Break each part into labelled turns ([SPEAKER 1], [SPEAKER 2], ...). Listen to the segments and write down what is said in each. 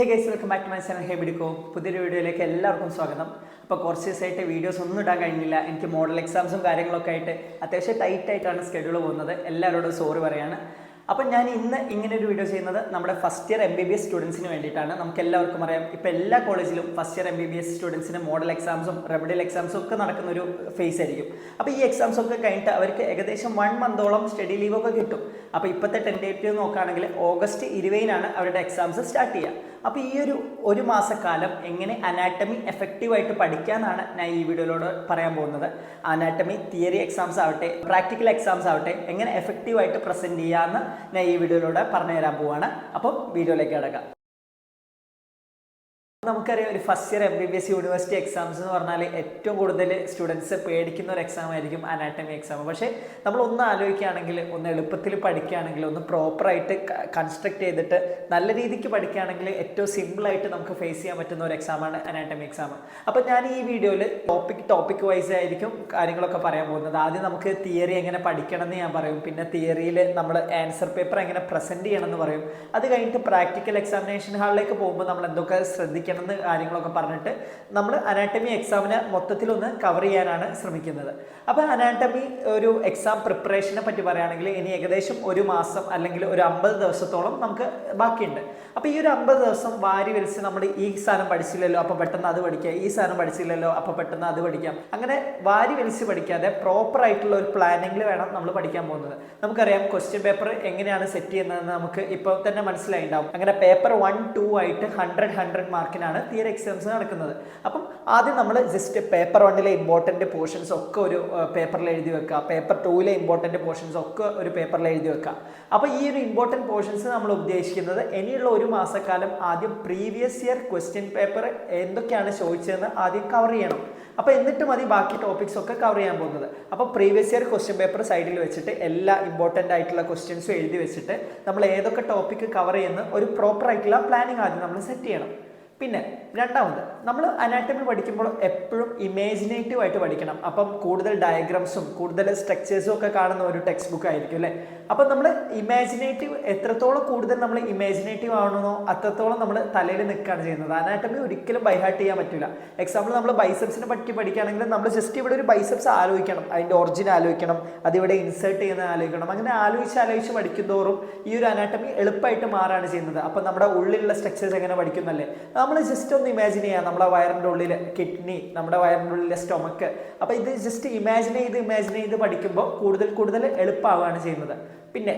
[SPEAKER 1] Hey guys, welcome back to my channel. Hey Bidiko. പുതിയൊരു വീഡിയോയിലേക്ക് എല്ലാവർക്കും സ്വാഗതം. അപ്പോൾ കുറച്ച് ദിവസമായിട്ട് വീഡിയോസ് ഒന്നും ഇടാൻ കഴിഞ്ഞില്ല. എനിക്ക് മോഡൽ എക്സാംസും കാര്യങ്ങളൊക്കെ ആയിട്ട് അത്യാവശ്യം ടൈറ്റായിട്ടാണ് സ്കെഡ്യൂൾ പോകുന്നത്. എല്ലാവരോടും സോറി പറയാണ്. അപ്പോൾ ഞാൻ ഇന്ന് ഇങ്ങനെ ഒരു വീഡിയോ ചെയ്യുന്നത് നമ്മുടെ ഫസ്റ്റ് ഇയർ MBBS സ്റ്റുഡൻസിന് വേണ്ടിയിട്ടാണ്. നമുക്ക് എല്ലാവർക്കും അറിയാം, ഇപ്പോൾ എല്ലാ കോളേജിലും ഫസ്റ്റ് ഇയർ MBBS സ്റ്റുഡൻസിന് മോഡൽ എക്സാംസും റെമഡിയൽ എക്സാംസും ഒക്കെ നടക്കുന്ന ഒരു ഫേസ് ആയിരിക്കും. അപ്പോൾ ഈ എക്സാംസ് ഒക്കെ കഴിഞ്ഞിട്ട് അവർക്ക് ഏകദേശം 1 മന്തോളം സ്റ്റഡി ലീവൊക്കെ കിട്ടും. അപ്പോൾ ഇപ്പോഴത്തെ ടെൻറ്റേറ്റീവ് നോക്കുകയാണെങ്കിൽ ഓഗസ്റ്റ് 20-നാണ് അവരുടെ എക്സാംസ് സ്റ്റാർട്ട് ചെയ്യുക. അപ്പോൾ ഈ ഒരു മാസക്കാലം എങ്ങനെ അനാറ്റമി എഫക്റ്റീവായിട്ട് പഠിക്കാനാണ് ഞാൻ ഈ വീഡിയോയിലൂടെ പറയാൻ പോകുന്നത്. അനാറ്റമി തിയറി എക്സാംസ് ആവട്ടെ, പ്രാക്ടിക്കൽ എക്സാംസ് ആവട്ടെ, എങ്ങനെ എഫക്റ്റീവായിട്ട് പ്രസൻറ്റ് ചെയ്യാമെന്ന് ഞാൻ ഈ വീഡിയോയിലൂടെ പറഞ്ഞു തരാൻ പോവാണ്. അപ്പോൾ വീഡിയോയിലേക്ക് കിടക്കാം. നമുക്കറിയാം, ഒരു first year MBBS university exams എന്ന് പറഞ്ഞാൽ ഏറ്റവും കൂടുതൽ സ്റ്റുഡൻസ് പേടിക്കുന്ന ഒരു എക്സാം ആയിരിക്കും അനാറ്റമി എക്സാം. പക്ഷേ നമ്മളൊന്ന് ആലോചിക്കുകയാണെങ്കിൽ, ഒന്ന് എളുപ്പത്തിൽ പഠിക്കുകയാണെങ്കിൽ, ഒന്ന് പ്രോപ്പറായിട്ട് കൺസ്ട്രക്ട് ചെയ്തിട്ട് നല്ല രീതിക്ക് പഠിക്കുകയാണെങ്കിൽ ഏറ്റവും സിമ്പിളായിട്ട് നമുക്ക് ഫേസ് ചെയ്യാൻ പറ്റുന്ന ഒരു എക്സാമാണ് അനാറ്റമി എക്സാം. അപ്പോൾ ഞാൻ ഈ വീഡിയോയിൽ ടോപ്പിക് വൈസ് ആയിരിക്കും കാര്യങ്ങളൊക്കെ പറയാൻ പോകുന്നത്. ആദ്യം നമുക്ക് തിയറി എങ്ങനെ പഠിക്കണം എന്ന് ഞാൻ പറയും, പിന്നെ തിയറിയിൽ നമ്മൾ ആൻസർ പേപ്പർ എങ്ങനെ പ്രസൻറ്റ് ചെയ്യണം എന്ന് പറയും. അത് കഴിഞ്ഞിട്ട് പ്രാക്ടിക്കൽ എക്സാമിനേഷൻ ഹാളിലേക്ക് പോകുമ്പോൾ നമ്മൾ എന്തൊക്കെ ശ്രദ്ധിക്കണം എന്ന് കാര്യങ്ങളൊക്കെ പറഞ്ഞിട്ട് നമ്മൾ അനാറ്റമി എക്സാമിനെ മൊത്തത്തിലൊന്ന് കവർ ചെയ്യാനാണ് ശ്രമിക്കുന്നത്. അപ്പോൾ അനാറ്റമി ഒരു എക്സാം പ്രിപ്പറേഷനെ പറ്റി പറയുകയാണെങ്കിൽ ഇനി ഏകദേശം ഒരു മാസം അല്ലെങ്കിൽ ഒരു 50 ദിവസത്തോളം നമുക്ക് ബാക്കിയുണ്ട്. അപ്പോൾ ഈ ഒരു 50 ദിവസം വാരി വലിച്ച് നമ്മൾ ഈ സാധനം പഠിച്ചില്ലല്ലോ അപ്പോൾ പെട്ടെന്ന് അത് പഠിക്കാം, ഈ സാധനം പഠിച്ചില്ലല്ലോ അപ്പോൾ പെട്ടെന്ന് അത് പഠിക്കാം, അങ്ങനെ വാരി വലിച്ച് പഠിക്കാതെ പ്രോപ്പർ ആയിട്ടുള്ള ഒരു പ്ലാനിങ്ങിൽ വേണം നമ്മൾ പഠിക്കാൻ പോകുന്നത്. നമുക്കറിയാം, ക്വസ്റ്റ്യൻ പേപ്പർ എങ്ങനെയാണ് സെറ്റ് ചെയ്യുന്നതെന്ന് നമുക്ക് ഇപ്പോൾ തന്നെ മനസ്സിലായിട്ടുണ്ടാവും. അങ്ങനെ പേപ്പർ 1, 2 ആയിട്ട് 100 മാർക്കിനാണ് തിയറി എക്സാംസ് നടക്കുന്നത്. അപ്പം ആദ്യം നമ്മൾ ജസ്റ്റ് പേപ്പർ 1-ലെ ഇമ്പോർട്ടൻറ്റ് പോർഷൻസ് ഒക്കെ ഒരു പേപ്പറിൽ എഴുതി വെക്കുക, പേപ്പർ 2-ലെ ഇമ്പോർട്ടൻറ്റ് പോർഷൻസ് ഒക്കെ ഒരു പേപ്പറിൽ എഴുതി വെക്കുക. അപ്പോൾ ഈ ഒരു ഇമ്പോർട്ടൻറ്റ് പോർഷൻസ് നമ്മൾ ഉദ്ദേശിക്കുന്നത് ഇനിയുള്ള ഒരു മാസക്കാലം ആദ്യം പ്രീവിയസ് ഇയർ ക്വസ്റ്റ്യൻ പേപ്പർ എന്തൊക്കെയാണ് ചോദിച്ചതെന്ന് ആദ്യം കവർ ചെയ്യണം. അപ്പോൾ എന്നിട്ട് മതി ബാക്കി ടോപ്പിക്സ് ഒക്കെ കവർ ചെയ്യാൻ പോകുന്നത്. അപ്പോൾ പ്രീവിയസ് ഇയർ ക്വസ്റ്റ്യൻ പേപ്പർ സൈഡിൽ വെച്ചിട്ട് എല്ലാ ഇമ്പോർട്ടൻ്റ് ആയിട്ടുള്ള ക്വസ്റ്റ്യൻസും എഴുതി വെച്ചിട്ട് നമ്മൾ ഏതൊക്കെ ടോപ്പിക്ക് കവർ ചെയ്യുന്ന ഒരു പ്രോപ്പർ ആയിട്ടുള്ള പ്ലാനിങ് ആദ്യം നമ്മൾ സെറ്റ് ചെയ്യണം. പിന്നെ രണ്ടാമത്, നമ്മൾ അനാറ്റമി പഠിക്കുമ്പോൾ എപ്പോഴും ഇമാജിനേറ്റീവ് ആയിട്ട് പഠിക്കണം. അപ്പം കൂടുതൽ ഡയഗ്രാംസും കൂടുതൽ സ്ട്രക്ചേഴ്സും ഒക്കെ കാണുന്ന ഒരു ടെക്സ്റ്റ് ബുക്ക് ആയിരിക്കും അല്ലേ. അപ്പം നമ്മൾ ഇമാജിനേറ്റീവ് എത്രത്തോളം കൂടുതൽ നമ്മൾ ഇമാജിനേറ്റീവ് ആവണമെന്നോ അത്രത്തോളം നമ്മൾ തലയിൽ നിൽക്കുകയാണ് ചെയ്യുന്നത്. അനാറ്റമി ഒരിക്കലും ബൈഹാർട്ട് ചെയ്യാൻ പറ്റില്ല. എക്സാമ്പിൾ നമ്മൾ ബൈസെപ്സിനെ പറ്റി പഠിക്കുകയാണെങ്കിൽ നമ്മൾ ജസ്റ്റ് ഇവിടെ ഒരു ബൈസെപ്സ് ആലോചിക്കണം, അതിൻ്റെ ഒറിജിൻ ആലോചിക്കണം, അതിവിടെ ഇൻസേർട്ട് ചെയ്യുന്നത് ആലോചിക്കണം. അങ്ങനെ ആലോചിച്ച് പഠിക്കുന്തോറും ഈ ഒരു അനാറ്റമി എളുപ്പമായിട്ട് മാറാണ് ചെയ്യുന്നത്. അപ്പം നമ്മുടെ ഉള്ളിലുള്ള സ്ട്രക്ചേഴ്സ് എങ്ങനെ പഠിക്കുന്നല്ലേ, നമ്മൾ ജസ്റ്റ് ഒന്ന് ഇമാജിൻ ചെയ്യാം. നമ്മുടെ വയറിൻ്റെ ഉള്ളിൽ കിഡ്നി, നമ്മുടെ വയറിൻ്റെ ഉള്ളിലെ സ്റ്റൊമക്ക്. അപ്പോൾ ഇത് ജസ്റ്റ് ഇമാജിൻ ചെയ്ത് പഠിക്കുമ്പോൾ കൂടുതൽ എളുപ്പമാവുകയാണ് ചെയ്യുന്നത്. പിന്നെ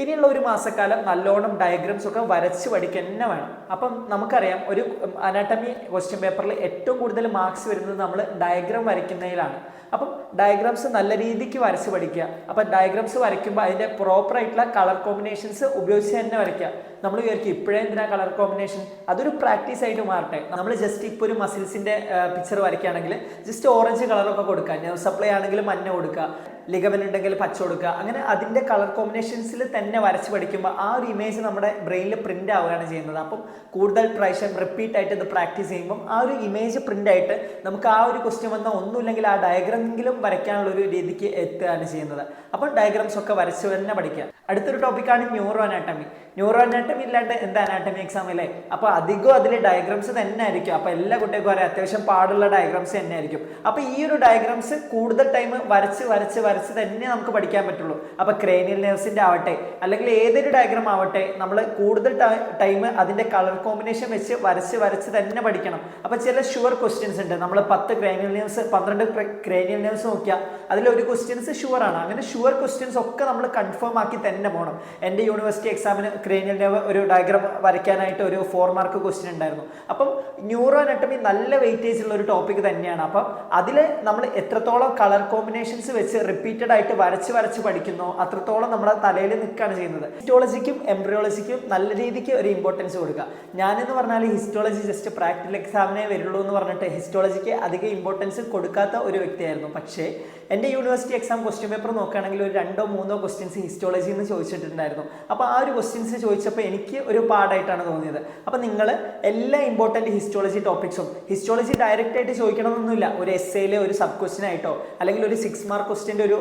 [SPEAKER 1] ഇനിയുള്ള ഒരു മാസക്കാലം നല്ലോണം ഡയഗ്രാംസ് ഒക്കെ വരച്ച് പഠിക്കുക തന്നെ വേണം. അപ്പം നമുക്കറിയാം, ഒരു അനാറ്റമി ക്വസ്റ്റ്യൻ പേപ്പറിൽ ഏറ്റവും കൂടുതൽ മാർക്സ് വരുന്നത് നമ്മൾ ഡയഗ്രാം വരയ്ക്കുന്നതിലാണ്. അപ്പം ഡയഗ്രാംസ് നല്ല രീതിക്ക് വരച്ച് പഠിക്കുക. അപ്പം ഡയഗ്രാംസ് വരയ്ക്കുമ്പോൾ അതിൻ്റെ പ്രോപ്പറായിട്ടുള്ള കളർ കോമ്പിനേഷൻസ് ഉപയോഗിച്ച് തന്നെ വരയ്ക്കുക. നമ്മൾ വിചാരിക്കും ഇപ്പോഴേ എന്തിനാ കളർ കോമ്പിനേഷൻ, അതൊരു പ്രാക്ടീസ് ആയിട്ട് മാറട്ടെ. നമ്മൾ ജസ്റ്റ് ഇപ്പോൾ ഒരു മസിൽസിൻ്റെ പിക്ചർ വരയ്ക്കുകയാണെങ്കിൽ ജസ്റ്റ് ഓറഞ്ച് കളറൊക്കെ കൊടുക്കുക, നെർവ് സപ്ലൈ ആണെങ്കിൽ മഞ്ഞ കൊടുക്കുക, ലിഗമെന്റ് ഉണ്ടെങ്കിൽ പച്ച കൊടുക്കുക. അങ്ങനെ അതിൻ്റെ കളർ കോമ്പിനേഷൻസിൽ തന്നെ വരച്ച് പഠിക്കുമ്പോൾ ആ ഒരു ഇമേജ് നമ്മുടെ ബ്രെയിനിൽ പ്രിൻ്റ് ആവുകയാണ് ചെയ്യുന്നത്. അപ്പം കൂടുതൽ പ്രാവശ്യം റിപ്പീറ്റ് ആയിട്ട് ഇത് പ്രാക്ടീസ് ചെയ്യുമ്പം ആ ഒരു ഇമേജ് പ്രിൻ്റ് ആയിട്ട് നമുക്ക് ആ ഒരു ക്വസ്റ്റ്യൻ വന്നാൽ ഒന്നുമില്ലെങ്കിൽ ആ ഡയഗ്രാമെങ്കിലും വരയ്ക്കാനുള്ള ഒരു രീതിക്ക് എത്തുകയാണ് ചെയ്യുന്നത്. അപ്പം ഡയഗ്രാംസ് ഒക്കെ വരച്ച് തന്നെ പഠിക്കുക. അടുത്തൊരു ടോപ്പിക്കാണ് ന്യൂറോ അനാറ്റമി. ന്യൂറോ അനാറ്റമി ഇല്ലാണ്ട് എന്താ അനാറ്റമി എക്സാം അല്ലേ. അപ്പോൾ അധികം അതിൽ ഡയഗ്രാംസ് തന്നെ ആയിരിക്കും. അപ്പോൾ എല്ലാ കുട്ടികൾക്കും അറിയാം അത്യാവശ്യം പാടുള്ള ഡയഗ്രാംസ് തന്നെ ആയിരിക്കും. അപ്പോൾ ഈ ഒരു ഡയഗ്രാംസ് കൂടുതൽ ടൈം വരച്ച് തന്നെ നമുക്ക് പഠിക്കാൻ പറ്റുള്ളൂ. അപ്പോൾ ക്രേനിയൽ നെർവ്സിൻ്റെ ആവട്ടെ അല്ലെങ്കിൽ ഏതൊരു ഡയഗ്രാം ആവട്ടെ, നമ്മൾ കൂടുതൽ ടൈം അതിൻ്റെ കളർ കോമ്പിനേഷൻ വെച്ച് വരച്ച് തന്നെ പഠിക്കണം. അപ്പോൾ ചില ഷുവർ ക്വസ്റ്റ്യൻസ് ഉണ്ട്. നമ്മൾ 10 ക്രേനിയൽ നെർവ്സ് 12 ക്രേനിയൽ നെർവ്സ് നോക്കിയാൽ അതിലൊരു ക്വസ്റ്റ്യൻസ് ഷുവർ ആണ്. അങ്ങനെ ഷുവർ ക്വസ്റ്റ്യൻസ് ഒക്കെ നമ്മൾ കൺഫേം ആക്കി തന്നെ പോകണം. എൻ്റെ യൂണിവേഴ്സിറ്റി എക്സാമിന് ക്രേനിയൽ നെർവ് ഒരു ഡയഗ്രാം വരയ്ക്കാനായിട്ട് ഒരു 4 മാർക്ക് ക്വസ്റ്റ്യൻ ഉണ്ടായിരുന്നു. അപ്പം ന്യൂറോ അനാറ്റമി നല്ല വെയിറ്റേജ് ഉള്ള ഒരു ടോപ്പിക് തന്നെയാണ്. അപ്പം അതിൽ നമ്മൾ എത്രത്തോളം കളർ കോമ്പിനേഷൻസ് വെച്ച് റിപ്പീറ്റഡ് ആയിട്ട് വരച്ച് പഠിക്കുന്നോ അത്രത്തോളം നമ്മുടെ തലയിൽ നിൽക്കുകയാണ് ചെയ്യുന്നത്. ഹിസ്റ്റോളജിക്കും എംബ്രിയോളജിക്കും നല്ല രീതിക്ക് ഒരു ഇമ്പോർട്ടൻസ് കൊടുക്കുക. ഞാനെന്ന് പറഞ്ഞാൽ ഹിസ്റ്റോളജി ജസ്റ്റ് പ്രാക്ടിക്കൽ എക്സാമിനേ വരുള്ളൂ എന്ന് പറഞ്ഞിട്ട് ഹിസ്റ്റോളജിക്ക് അധികം ഇമ്പോർട്ടൻസ് കൊടുക്കാത്ത ഒരു വ്യക്തിയായിരുന്നു. പക്ഷേ എൻ്റെ യൂണിവേഴ്സിറ്റി എക്സാം ക്വസ്റ്റ്യൻ പേപ്പർ നോക്കുകയാണെങ്കിൽ ഒരു 2-3 ക്വസ്റ്റ്യൻസ് ഹിസ്റ്റോളജിയിൽ നിന്ന് ചോദിച്ചിട്ടുണ്ടായിരുന്നു. അപ്പോൾ ആ ഒരു ക്വസ്റ്റ്യൻസ് ചോദിച്ചപ്പോൾ എനിക്ക് ഒരു പാടായിട്ടാണ് തോന്നിയത്. അപ്പോൾ നിങ്ങൾ എല്ലാ ഇമ്പോർട്ടൻറ്റ് ഹിസ്റ്റോളജി ടോപ്പിക്സും, ഹിസ്റ്റോളജി ഡയറക്റ്റ് ആയിട്ട് ചോദിക്കണമെന്നൊന്നുമില്ല, ഒരു എസ്സേയിൽ ഒരു സബ് ക്വസ്റ്റ്യൻ ആയിട്ടോ അല്ലെങ്കിൽ ഒരു 6 മാർക്ക് ക്വസ്റ്റ്യൻ്റെ ഒരു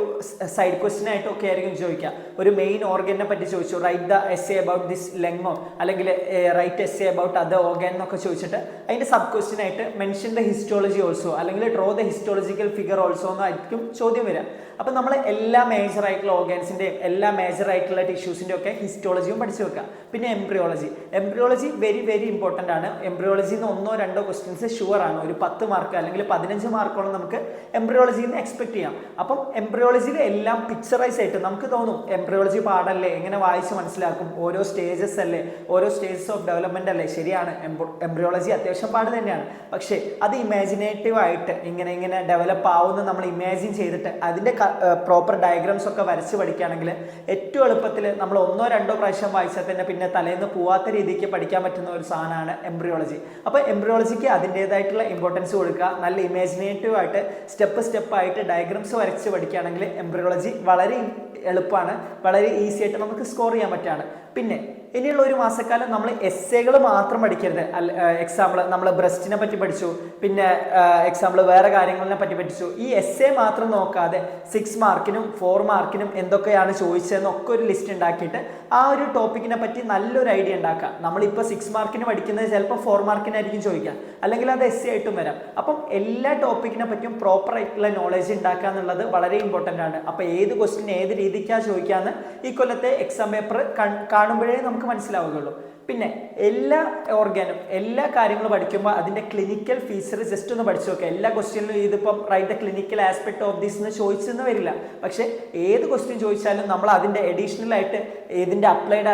[SPEAKER 1] സൈഡ് ക്വസ്റ്റ്യൻ ആയിട്ടൊക്കെ ആയിരിക്കും ചോദിക്കുക. ഒരു മെയിൻ ഓർഗനെ പറ്റി ചോദിച്ചു, write the essay about this ലെങ്ങോ അല്ലെങ്കിൽ write essay about other organ എന്നൊക്കെ ചോദിച്ചിട്ട് അതിന്റെ സബ് ക്വസ്റ്റ്യൻ ആയിട്ട് മെൻഷൻ ദ ഹിസ്റ്റോളജി ഓൾസോ അല്ലെങ്കിൽ draw the histological figure also എന്നായിരിക്കും ചോദ്യം വരിക. അപ്പം നമ്മൾ എല്ലാ മേജർ ആയിട്ടുള്ള ഓർഗൻസിന്റെയും എല്ലാ മേജർ ആയിട്ടുള്ള ടിഷ്യൂസിന്റെ ഒക്കെ ഹിസ്റ്റോളജിയും പഠിച്ചു വെക്കുക. പിന്നെ എംബ്രിയോളജി വെരി വെരി ഇമ്പോർട്ടൻ്റ് ആണ്. എംബ്രിയോളജിയിൽ നിന്ന് 1-2 ക്വസ്റ്റ്യൻസ് ഷുവർ ആണ്. ഒരു 10 മാർക്ക് അല്ലെങ്കിൽ 15 മാർക്കോളം നമുക്ക് എംബ്രിയോളജിയിൽ നിന്ന് എക്സ്പെക്ട് ചെയ്യാം. അപ്പം എംബ്രിയോളജിയിൽ എല്ലാം പിക്ചറൈസ് ആയിട്ട് നമുക്ക് തോന്നും എംബ്രിയോളജി പാടല്ലേ, എങ്ങനെ വായിച്ച് മനസ്സിലാക്കും, ഓരോ സ്റ്റേജസ് അല്ലേ, ഓരോ സ്റ്റേജസ് ഓഫ് ഡെവലപ്മെന്റ് അല്ലേ. ശരിയാണ്, എംബ്രിയോളജി അത്യാവശ്യം പാട് തന്നെയാണ്. പക്ഷേ അത് ഇമാജിനേറ്റീവ് ആയിട്ട് ഇങ്ങനെ ഡെവലപ്പ് ആവുമെന്ന് നമ്മൾ ഇമാജിൻ ചെയ്തിട്ട് അതിന്റെ പ്രോപ്പർ ഡയഗ്രാംസ് ഒക്കെ വരച്ച് പഠിക്കുകയാണെങ്കിൽ ഏറ്റവും എളുപ്പത്തിൽ നമ്മൾ 1-2 പ്രാവശ്യം വായിച്ചാൽ തന്നെ പിന്നെ തലേന്ന് പോവാത്ത രീതിക്ക് പഠിക്കാൻ പറ്റുന്ന ഒരു സാധനമാണ് എംബ്രിയോളജി. അപ്പോൾ എംബ്രിയോളജിക്ക് അതിൻ്റെതായിട്ടുള്ള ഇമ്പോർട്ടൻസ് കൊടുക്കുക. നല്ല ഇമാജിനേറ്റീവ് ആയിട്ട് സ്റ്റെപ്പ് ആയിട്ട് ഡയഗ്രാംസ് വരച്ച് പഠിക്കുകയാണെങ്കിൽ എംബ്രിയോളജി വളരെ എളുപ്പമാണ്, വളരെ ഈസി ആയിട്ട് നമുക്ക് സ്കോർ ചെയ്യാൻ പറ്റുകയാണ്. പിന്നെ ഇനിയുള്ള ഒരു മാസക്കാലം നമ്മൾ എസ്സേകൾ മാത്രം പഠിക്കരുത്. എക്സാമ്പിൾ നമ്മൾ ബ്രസ്റ്റിനെ പറ്റി പഠിച്ചു, പിന്നെ എക്സാമ്പിൾ വേറെ കാര്യങ്ങളെ പറ്റി പഠിച്ചു. ഈ എസ്സേ മാത്രം നോക്കാതെ 6 മാർക്കിനും 4 മാർക്കിനും എന്തൊക്കെയാണ് ചോദിച്ചതെന്നൊക്കെ ഒരു ലിസ്റ്റ് ഉണ്ടാക്കിയിട്ട് ആ ഒരു ടോപ്പിക്കിനെ പറ്റി നല്ലൊരു ഐഡിയ ഉണ്ടാക്കുക. നമ്മളിപ്പോൾ 6 മാർക്കിന് പഠിക്കുന്നത് ചിലപ്പോൾ 4 മാർക്കിനായിരിക്കും ചോദിക്കുക, അല്ലെങ്കിൽ അത് എസ്സേ ആയിട്ടും വരാം. അപ്പം എല്ലാ ടോപ്പിക്കിനെ പറ്റിയും പ്രോപ്പർ ആയിട്ടുള്ള നോളജ് ഉണ്ടാക്കുക എന്നുള്ളത് വളരെ ഇമ്പോർട്ടൻ്റ് ആണ്. അപ്പോൾ ഏത് ക്വസ്റ്റ്യൻ ഏത് രീതിക്കാണ് ചോദിക്കാമെന്ന് ഈ കൊല്ലത്തെ എക്സാം പേപ്പർ കാണുമ്പോഴേ നമുക്ക് മനസ്സിലാവുകയുള്ളൂ. പിന്നെ എല്ലാ ഓർഗാനും എല്ലാ കാര്യങ്ങളും പഠിക്കുമ്പോൾ അതിന്റെ ക്ലിനിക്കൽ ഫീച്ചർ ജസ്റ്റ് ഒന്ന് പഠിച്ചു നോക്കുക. എല്ലാ ക്വസ്റ്റ്യനിലും ഇതിപ്പം write the clinical aspect of this എന്ന് ചോദിച്ചെന്ന് വരില്ല. പക്ഷെ ഏത് ക്വസ്റ്റ്യൻ ചോദിച്ചാലും നമ്മൾ അതിന്റെ അഡീഷണൽ ആയിട്ട് ഇതിന്റെ അപ്ലൈഡ്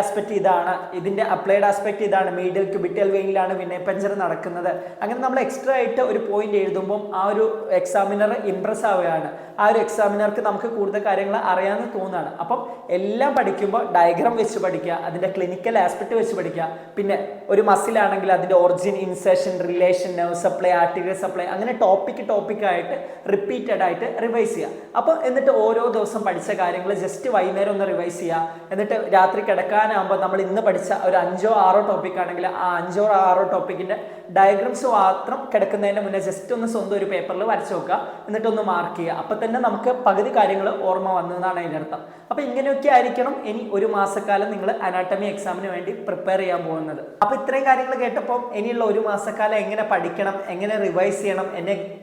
[SPEAKER 1] ആസ്പെക്ട് ഇതാണ്, മീഡിയൽ ക്യൂബിറ്റൽ വെയിനിലാണ് വിനയപഞ്ചർ നടക്കുന്നത്. അങ്ങനെ നമ്മൾ എക്സ്ട്രാ ആയിട്ട് ഒരു പോയിന്റ് എഴുതുമ്പോൾ ആ ഒരു എക്സാമിനർ ഇംപ്രസ് ആവുകയാണ്. ആ ഒരു എക്സാമിനർക്ക് നമുക്ക് കൂടുതൽ കാര്യങ്ങൾ അറിയാമെന്ന് തോന്നുകയാണ്. അപ്പം എല്ലാം പഠിക്കുമ്പോൾ ഡയഗ്രാം വെച്ച് പഠിക്കുക, അതിന്റെ ക്ലിനിക്കൽ ആസ്പെക്ട് വെച്ച് പഠിക്കുക. പിന്നെ ഒരു മസിലാണെങ്കിൽ അതിന്റെ origin, insertion, relation, nerve supply, arterial supply, അങ്ങനെ ടോപ്പിക് ആയിട്ട് റിപ്പീറ്റഡ് ആയിട്ട് റിവൈസ് ചെയ്യുക. അപ്പോൾ എന്നിട്ട് ഓരോ ദിവസം പഠിച്ച കാര്യങ്ങൾ ജസ്റ്റ് വൈകുന്നേരം ഒന്ന് റിവൈസ് ചെയ്യുക. എന്നിട്ട് രാത്രി കിടക്കാനാകുമ്പോൾ നമ്മൾ ഇന്ന് പഠിച്ച ഒരു 5-6 ടോപ്പിക് ആണെങ്കിൽ ആ 5-6 ടോപ്പിക്കിന്റെ ഡയഗ്രാംസ് മാത്രം കിടക്കുന്നതിന് മുന്നേ ജസ്റ്റ് ഒന്ന് സ്വന്തം ഒരു പേപ്പറിൽ വരച്ചു നോക്കുക, എന്നിട്ടൊന്ന് മാർക്ക് ചെയ്യുക. അപ്പം തന്നെ നമുക്ക് പകുതി കാര്യങ്ങൾ ഓർമ്മ വന്നതെന്നാണ് അതിൻ്റെ അർത്ഥം. അപ്പം ഇങ്ങനെയൊക്കെ ആയിരിക്കണം ഇനി ഒരു മാസക്കാലം നിങ്ങൾ അനാട്ടമി എക്സാമിന് വേണ്ടി പ്രിപ്പയർ ചെയ്യാൻ പോകുന്നത്. അപ്പം ഇത്രയും കാര്യങ്ങൾ കേട്ടപ്പോൾ ഇനിയുള്ള ഒരു മാസക്കാലം എങ്ങനെ പഠിക്കണം, എങ്ങനെ റിവൈസ് ചെയ്യണം,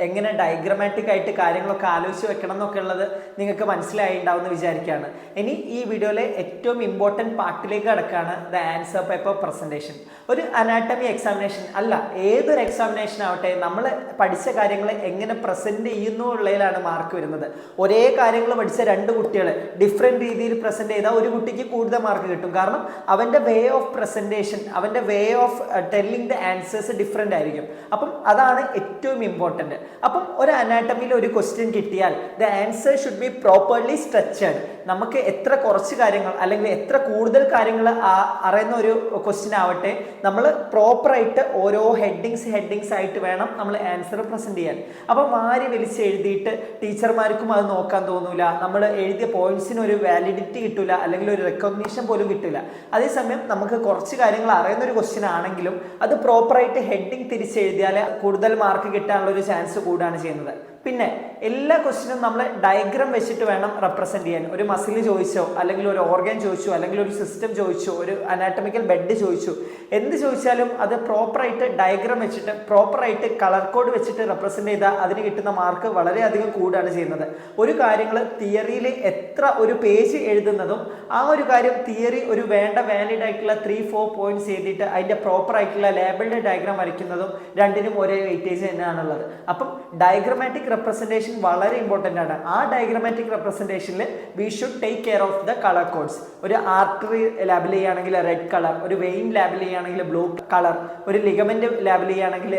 [SPEAKER 1] എങ്ങനെ ഡയഗ്രമാറ്റിക് ആയിട്ട് കാര്യങ്ങളൊക്കെ ആലോചിച്ച് വെക്കണം എന്നൊക്കെ ഉള്ളത് നിങ്ങൾക്ക് മനസ്സിലായിട്ടുണ്ടാവും എന്ന് വിചാരിക്കുകയാണ്. ഇനി ഈ വീഡിയോയിലെ ഏറ്റവും ഇമ്പോർട്ടൻറ്റ് പാർട്ടിലേക്ക് കിടക്കുകയാണ് ദ ആൻസർ പേപ്പർ പ്രസൻറ്റേഷൻ. ഒരു അനാട്ടമി എക്സാമിനേഷൻ അല്ല, ഏതൊരു എക്സാമിനേഷൻ ആവട്ടെ, നമ്മൾ പഠിച്ച കാര്യങ്ങൾ എങ്ങനെ പ്രസന്റ് ചെയ്യുന്നു ഉള്ളതിലാണ് മാർക്ക് വരുന്നത്. ഒരേ കാര്യങ്ങൾ പഠിച്ച 2 കുട്ടികൾ ഡിഫറെന്റ് രീതിയിൽ പ്രസന്റ് ചെയ്താൽ ഒരു കുട്ടിക്ക് കൂടുതൽ മാർക്ക് കിട്ടും. കാരണം അവന്റെ വേ ഓഫ് പ്രസന്റേഷൻ, അവന്റെ way of telling the answers different ആയിരിക്കും. അപ്പം അതാണ് ഏറ്റവും ഇമ്പോർട്ടൻറ്റ്. അപ്പം ഒരു അനാട്ടമിയിൽ ഒരു ക്വസ്റ്റ്യൻ കിട്ടിയാൽ the answer should be properly structured. നമുക്ക് എത്ര കുറച്ച് കാര്യങ്ങൾ അല്ലെങ്കിൽ എത്ര കൂടുതൽ കാര്യങ്ങൾ അറിയുന്ന ഒരു ക്വസ്റ്റ്യൻ ആവട്ടെ, നമ്മൾ പ്രോപ്പറായിട്ട് ഓരോ ഹെഡിങ്സ് ആയിട്ട് വേണം നമ്മൾ ആൻസർ പ്രസന്റ് ചെയ്യാൻ. അപ്പം മാരി വലിച്ച് എഴുതിയിട്ട് ടീച്ചർമാർക്കും അത് നോക്കാൻ തോന്നൂല, നമ്മൾ എഴുതിയ പോയിന്റ്സിന് ഒരു വാലിഡിറ്റി കിട്ടില്ല, അല്ലെങ്കിൽ ഒരു റെക്കഗ്നീഷൻ പോലും കിട്ടില്ല. അതേസമയം നമുക്ക് കുറച്ച് കാര്യങ്ങൾ അറിയുന്ന ഒരു ക്വസ്റ്റ്യൻ ആണെങ്കിലും അത് പ്രോപ്പറായിട്ട് ഹെഡിങ് തിരിച്ചെഴുതിയാൽ കൂടുതൽ മാർക്ക് കിട്ടാനുള്ള ഒരു ചാൻസ് കൂടുകയാണ് ചെയ്യുന്നത്. പിന്നെ എല്ലാ ക്വസ്റ്റ്യനും നമ്മൾ ഡയഗ്രാം വെച്ചിട്ട് വേണം റെപ്രസെന്റ് ചെയ്യാൻ. ഒരു മസിൽ ചോദിച്ചോ, അല്ലെങ്കിൽ ഒരു ഓർഗൻ ചോദിച്ചോ, അല്ലെങ്കിൽ ഒരു സിസ്റ്റം ചോദിച്ചോ, ഒരു അനാട്ടമിക്കൽ ബെഡ് ചോദിച്ചു, എന്ത് ചോദിച്ചാലും അത് പ്രോപ്പറായിട്ട് ഡയഗ്രാം വെച്ചിട്ട് പ്രോപ്പറായിട്ട് കളർ കോഡ് വെച്ചിട്ട് റെപ്രസെന്റ് ചെയ്താൽ അതിന് കിട്ടുന്ന മാർക്ക് വളരെയധികം കൂടുകയാണ് ചെയ്യുന്നത്. ഒരു കാര്യങ്ങൾ തിയറിയിൽ എത്ര ഒരു പേജ് എഴുതുന്നതും ആ ഒരു കാര്യം തിയറി ഒരു വേണ്ട വാലിഡ് ആയിട്ടുള്ള 3-4 പോയിന്റ്സ് എഴുതിയിട്ട് അതിന്റെ പ്രോപ്പർ ആയിട്ടുള്ള ലേബിൾഡ് ഡയഗ്രാം വരയ്ക്കുന്നതും രണ്ടിനും ഒരേ വെയിറ്റേജ് തന്നെയാണുള്ളത്. അപ്പം ഡയഗ്രമാറ്റിക് റെപ്രസെന്റേഷൻ വളരെ ഇമ്പോർട്ടൻ്റ് ആണ്. ആ ഡയഗ്രമാറ്റിക് റെപ്രസെന്റേഷനിൽ we should take care of the colour codes. ഒരു ആർട്ടറി ലാബിൽ ചെയ്യുകയാണെങ്കിൽ റെഡ് കളർ, ഒരു വെയിൻ ലാബിൽ ചെയ്യുകയാണെങ്കിൽ ബ്ലൂ കളർ, ഒരു ലിഗമെന്റ് ലാബിൽ ചെയ്യുകയാണെങ്കിൽ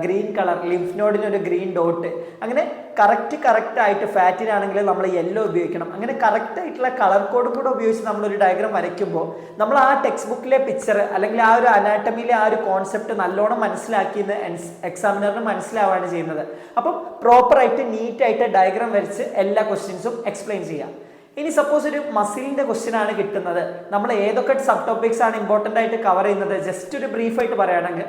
[SPEAKER 1] ഗ്രീൻ കളർ, ലിംഫ് നോഡിന് ഒരു ഗ്രീൻ ഡോട്ട്, അങ്ങനെ കറക്റ്റ് ആയിട്ട് ഫാറ്റിനാണെങ്കിൽ നമ്മൾ യെല്ലോ ഉപയോഗിക്കണം. അങ്ങനെ കറക്റ്റ് ആയിട്ടുള്ള കളർ കോഡ് കൂടെ ഉപയോഗിച്ച് നമ്മളൊരു ഡയഗ്രാം വരയ്ക്കുമ്പോൾ നമ്മൾ ആ ടെക്സ്റ്റ് ബുക്കിലെ പിക്ചർ അല്ലെങ്കിൽ ആ ഒരു അനാട്ടമിയിലെ ആ ഒരു കോൺസെപ്റ്റ് നല്ലോണം മനസ്സിലാക്കിയെന്ന് എക്സാമിനറിന് മനസ്സിലാവുകയാണ് ചെയ്യുന്നത്. അപ്പം പ്രോപ്പറായിട്ട് നീറ്റായിട്ട് ഡയഗ്രാം വരച്ച് എല്ലാ ക്വസ്റ്റ്യൻസും എക്സ്പ്ലെയിൻ ചെയ്യാം. ഇനി സപ്പോസ് ഒരു മസിലിന്റെ ക്വസ്റ്റ്യൻ ആണ് കിട്ടുന്നത്, നമ്മൾ ഏതൊക്കെ സബ് ടോപ്പിക്സ് ആണ് ഇമ്പോർട്ടൻ്റ് ആയിട്ട് കവർ ചെയ്യുന്നത് ജസ്റ്റ് ഒരു ബ്രീഫായിട്ട് പറയുകയാണെങ്കിൽ